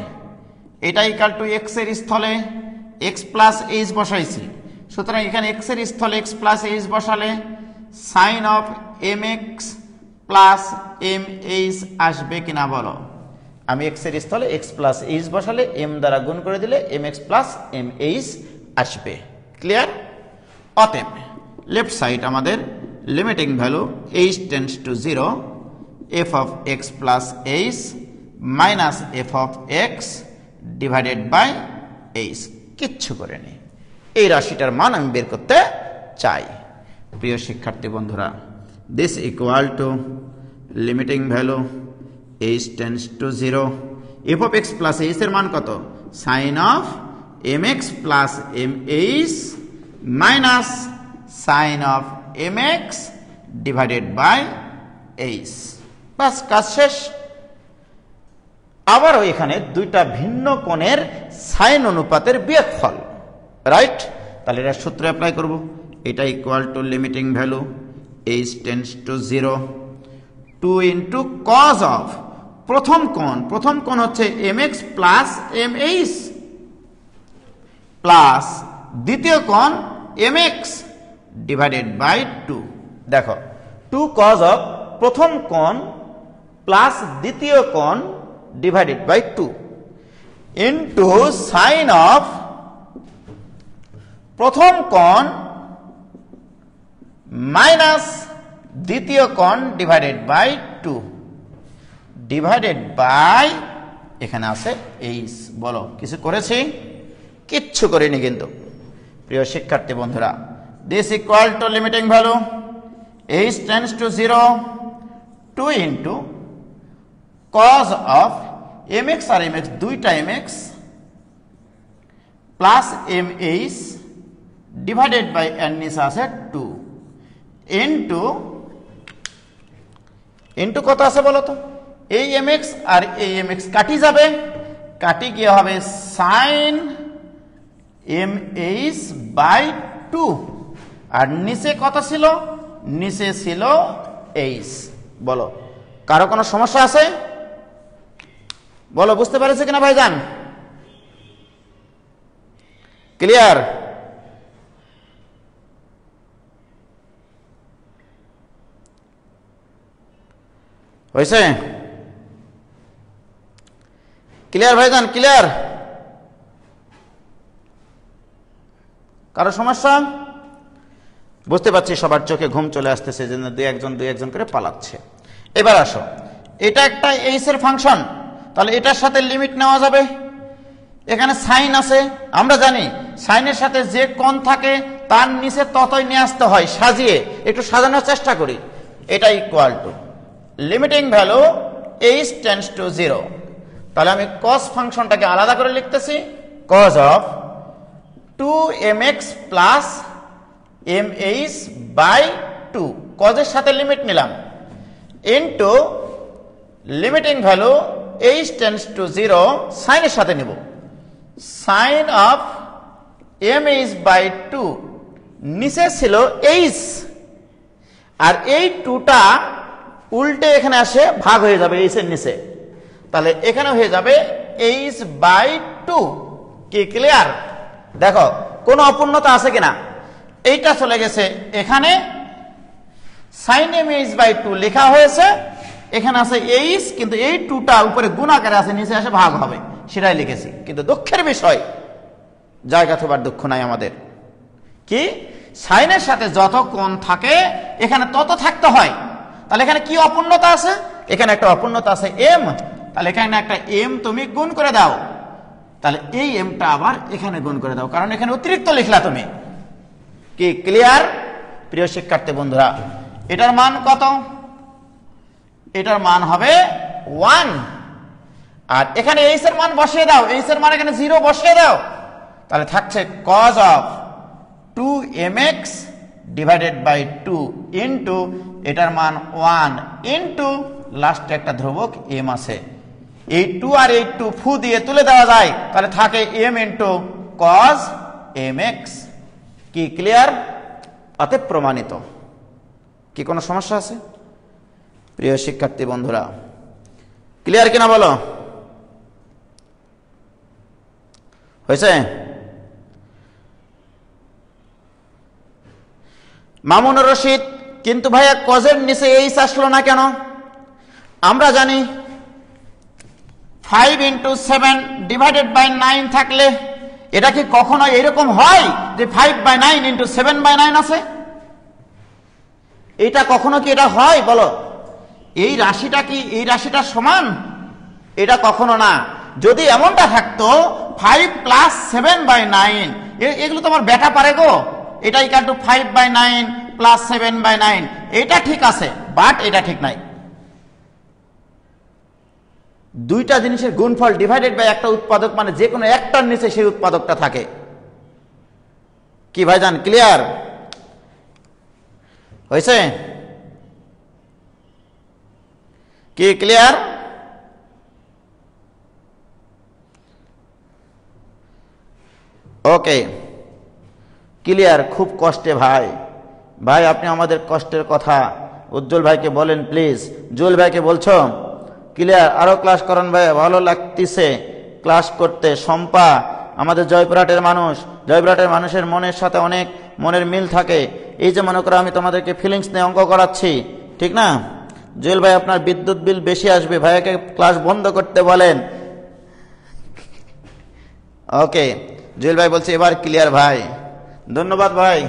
এটা ইকুয়াল টু এক্স এর স্থলে এক্স প্লাস এইচ বসাইছি, সুতরাং এখানে এক্স এর স্থলে এক্স প্লাস এইচ বসালে sine of mx plus mh আসবে কিনা বলো? আমি এক্স এর স্থলে এক্স প্লাস এইচ বসালে m দ্বারা গুণ করে দিলে mx প্লাস mh আসবে। ক্লিয়ার? অতএব লেফট সাইড আমাদের limiting value h tends to 0 f of x plus h minus f of x divided by h, কিচ্ছু করে নেই, এই রাশিটার মান আমি বের করতে চাই। প্রিয় শিক্ষার্থী বন্ধুরা, this equal to limiting value h tends to 0 f of x plus h এর মান কত? Sine of mx plus mh minus sine of mx divided by h। বাস, কাজ শেষ। আবারও এখানে দুইটা ভিন্ন কোণের সাইন অনুপাতের বিয়োগফল, রাইট? তাহলে এটা সূত্র অ্যাপ্লাই করব। এটা equal to limiting value h tends to 0 2 into cos of প্রথম কোণ হচ্ছে mx প্লাস mh প্লাস দ্বিতীয় কোণ mx ডিভাইডেড বাই 2। দেখো, 2 কজ অফ প্রথম কোণ প্লাস দ্বিতীয় কোণ divided by 2 into sine of প্রথম কোণ মাইনাস দ্বিতীয় কোণ ডিভাইডেড বাই 2 ডিভাইডেড বাই এখানে আছে h। বলো, কিছু করেছি? কিচ্ছু করিনি কিন্তু। প্রিয় শিক্ষার্থী বন্ধুরা, this equal to limiting value h tends to 0 2 into cos of mx আর mx দুইটা mx plus mh divided by এর নিচে আছে 2 ইন্টু কত আছে বলো তো? এই mx আর এই mx কাটি যাবে, কাটি গিয়ে হবে সাইন mh বাই 2। আর নিচে কত ছিল? নিচে ছিল h। বলো, কারো কোনো সমস্যা আছে? বলো, বুঝতে পেরেছে কিনা ভাইজান? ক্লিয়ার? হয়েছে? ক্লিয়ার ভাইজান? ক্লিয়ার? কারো সমস্যা? বুঝতে পারছি সবার চোখে ঘুম চলে আসতেছে, যে দুই একজন করে পালাচ্ছে। এবার আসো, এটা একটা এইচ এর ফাংশন, তাহলে এটার সাথে লিমিট নেওয়া যাবে। এখানে সাইন আছে, আমরা জানি সাইনের সাথে যে কোণ থাকে তার নিচে ততই নিয়ে আসতে হয় সাজিয়ে। একটু সাজানোর চেষ্টা করি। এটা equal to limiting value h tends to 0। তাহলে আমি cos ফাংশনটাকে আলাদা করে লিখতেছি, cos of 2mx plus mh by 2, cos এর সাথে লিমিট নিলাম, into limiting value h tends to 0 সাইনের সাথে নিব, সাইন অফ mh বাই 2। নিচে ছিল h, আর এই 2টা উল্টে এখানে আসে ভাগ হয়ে যাবে h এর নিচে, তাহলে এখানে হয়ে যাবে h বাই 2। কি ক্লিয়ার? দেখো, কোনো অপূর্ণতা আছে কিনা? এইটা চলে গেছে এখানে, সাইন mh বাই 2 লেখা হয়েছে, এখানে আছে h, কিন্তু এই 2টা উপরে গুণ আকারে আছে, নিচে আসে ভাগ হবে, সেটাই লিখেছি। কিন্তু দুঃখের বিষয়, জায়গা থবার দুঃখ নাই আমাদের, কি সাইনের সাথে যত কোণ থাকে এখানে তত থাকতে হয়। তাহলে এখানে কি অপূর্ণতা আছে? এখানে একটা অপূর্ণতা আছে m, তাহলে এখানে একটা m তুমি গুণ করে দাও, তাহলে এই mটা আবার এখানে গুণ করে দাও, কারণ এখানে অতিরিক্ত লিখলা তুমি। কি ক্লিয়ার? প্রিয় শিক্ষার্থী বন্ধুরা, এটার মান কত? এটার মান হবে 1। আর এখানে h এর মান বসিয়ে দাও, h এর মান এখানে 0 বসিয়ে দাও, তাহলে থাকছে cos of 2mx divided by 2 into এটার মান 1 ইন্টু লাস্টে একটা ধ্রুবক m আছে, এই 2 আর এই 2 ফু দিয়ে তুলে দেওয়া যায়, তাহলে থাকে m ইন্টু cos mx। কি ক্লিয়ার? অতএব প্রমাণিত। কি কোনো সমস্যা আছে? প্রিয় শিক্ষার্থী বন্ধুরা, ক্লিয়ার কিনা বলো? হয়েছে? মামুনুর রশিদ, কিন্তু ভাইয়া কজের নিচে এইচ আসলো না কেন? আমরা জানি 5 ইন্টু 7 ডিভাইডেড বাই 9 থাকলে এটা কি কখনো এরকম হয় যে 5/9 ইন্টু 7/9 আছে? এটা কখনো কি এটা হয় বলো? এই রাশিটা কি এই রাশিটার সমান? এটা কখনো না। যদি এমনটা থাকতো 5 প্লাস 7/9, এগুলো তোমার বেটা পারে গো, এটা ইকুয়াল টু 5/9 প্লাস 7/9, এটা ঠিক আছে, বাট এটা ঠিক নাই। দুইটা জিনিসের গুণফল ডিভাইডেড বাই একটা উৎপাদক মানে যে কোনো একটার নিচে সেই উৎপাদকটা থাকে। কি ভাইজান ক্লিয়ার হয়েছে? কি ক্লিয়ার? Okay clear. খুব কষ্টে ভাই, ভাই আপনি আমাদের কষ্টের কথা উজ্জ্বল ভাইকে বলেন প্লিজ। জুয়েল ভাইকে বলছো ক্লিয়ার? আরো ক্লাস করেন ভাই, ভালো লাগতেছে ক্লাস করতে। শম্পা আমাদের জয়পুরহাটের মানুষ, জয়পুরহাটের মানুষের মনের সাথে অনেক মনের মিল থাকে। এই যে মনে করো আমি তোমাদেরকে ফিলিংস নিয়ে অঙ্ক করাচ্ছি, ঠিক না? জুয়েল ভাই আপনার বিদ্যুৎ বিল বেশি আসবে, ভাইয়াকে ক্লাস বন্ধ করতে বলেন। ওকে জুয়েল ভাই বলছে এবার ক্লিয়ার ভাই, ধন্যবাদ ভাই।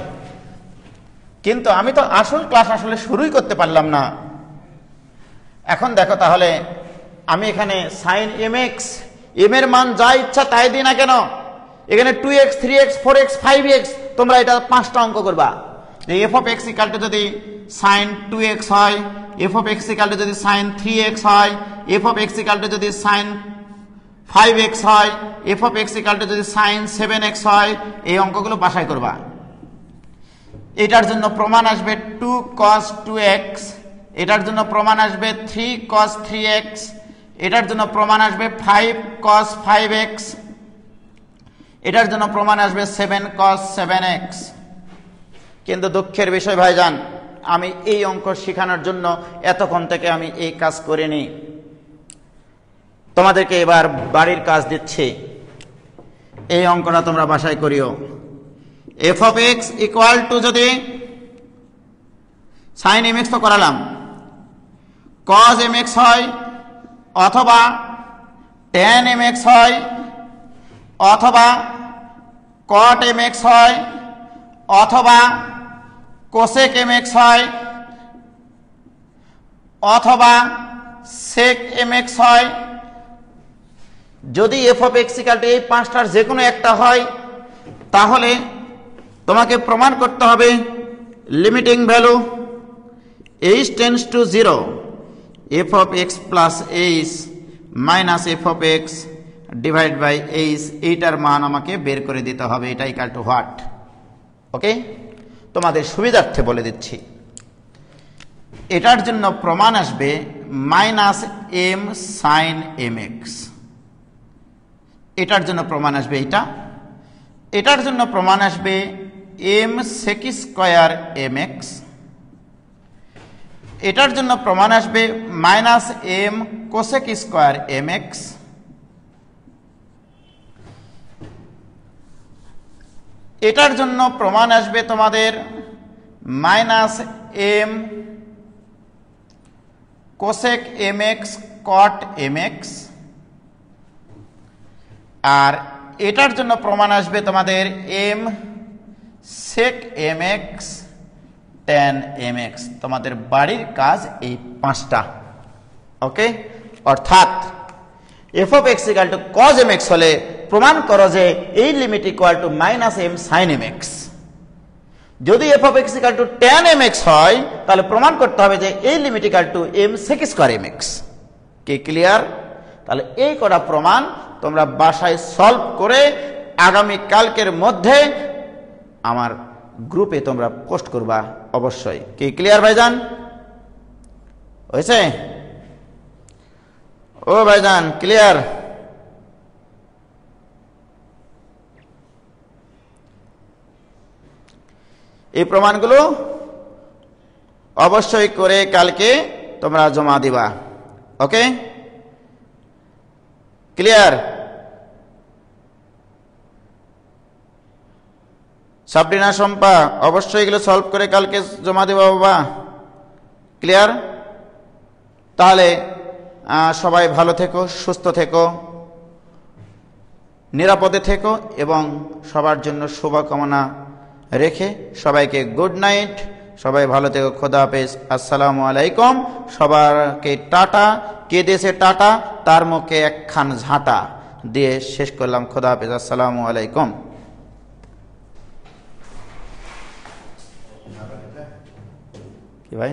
কিন্তু আমি তো আসল ক্লাস আসলে শুরুই করতে পারলাম না। এখন দেখো তাহলে আমি এখানে সাইন mx, এম এর মান যা ইচ্ছা তাই দিই না কেন, এখানে 2x 3x 4x 5x, তোমরা এটা 5টা অঙ্ক করবা। যে f of x equal two যদি সাইন 2x হয়, f of x equal two যদি সাইন 3x হয়, f of x equal two যদি সাইন 5x হয়, f of x equal two যদি সাইন 7x হয়, এই অঙ্কগুলো বাসায় করবা। এটার জন্য প্রমাণ আসবে 2 cos 2x, এটার জন্য প্রমাণ আসবে 3 cos 3x, এটার জন্য প্রমাণ আসবে 5 cos 5x, এটার জন্য প্রমাণ আসবে 7 cos 7x। কিন্তু দুঃখের বিষয় ভাইজান, আমি এই অঙ্ক শেখানোর জন্য এতক্ষণ থেকে আমি এই কাজ করিনি। তোমাদেরকে এবার বাড়ির কাজ দিচ্ছি, এই অঙ্কটা তোমরা বাসায় করিও। f of x equal two যদি সাইন mx তো করালাম, cos mx হয় অথবা tan mx হয় অথবা cot mx হয় অথবা cosec mx হয় অথবা sec mx হয়। যদি f of x equal two এই 5টার যে কোনো একটা হয়, তাহলে তোমাকে প্রমাণ করতে হবে limiting value h tends to 0, f of x plus h minus f of x divide by h, এইটার মান আমাকে বের করে দিতে হবে। এটা ইকুয়াল টু হোয়াট? ওকে, তোমাদের সুবিধার্থে বলে দিচ্ছি। এটার জন্য প্রমাণ আসবে মাইনাস m সাইন mx, এটার জন্য প্রমাণ আসবে এটা, এটার জন্য প্রমাণ আসবে m sec স্কয়ার mx, এটার জন্য প্রমাণ আসবে minus m cosec square mx, এটার জন্য প্রমাণ আসবে তোমাদের minus m cosec mx cot mx, আর এটার জন্য প্রমাণ আসবে তোমাদের m sec mx tan mx। তোমাদের বাড়ির কাজ এই 5টা। ওকে, অর্থাৎ f of x equal two cos mx হলে প্রমাণ করো যে এই limit equal to minus m sin mx। যদি f of x equal two tan mx হয়, তাহলে প্রমাণ করতে হবে যে এই limit equal to m sec square mx। কি ক্লিয়ার? তাহলে এই কটা প্রমাণ তোমরা বাসায় সলভ করে আগামী কালকের মধ্যে আমার গ্রুপে তোমরা পোস্ট করবা অবশ্যই। কি ক্লিয়ার ভাইজান? হয়েছে? ও ভাইজান ক্লিয়ার? এই প্রমাণগুলো অবশ্যই করে কালকে তোমরা জমা দিবা। ওকে, ক্লিয়ার? সাবরিনা, শম্পা, অবশ্যই এগুলো সলভ করে কালকে জমা দেবা বাবা। ক্লিয়ার? তাহলে সবাই ভালো থেকো, সুস্থ থেকো, নিরাপদে থেকো এবং সবার জন্য শুভকামনা রেখে সবাইকে গুড নাইট। সবাই ভালো থেকো, খোদা হাফেজ, আসসালামু আলাইকুম। সবাইকে টাটা। কে দিয়েছে টাটা? তার মুখে একখান ঝাঁটা দিয়ে শেষ করলাম। খোদা হাফেজ, আসসালামু আলাইকুম। কি ভাই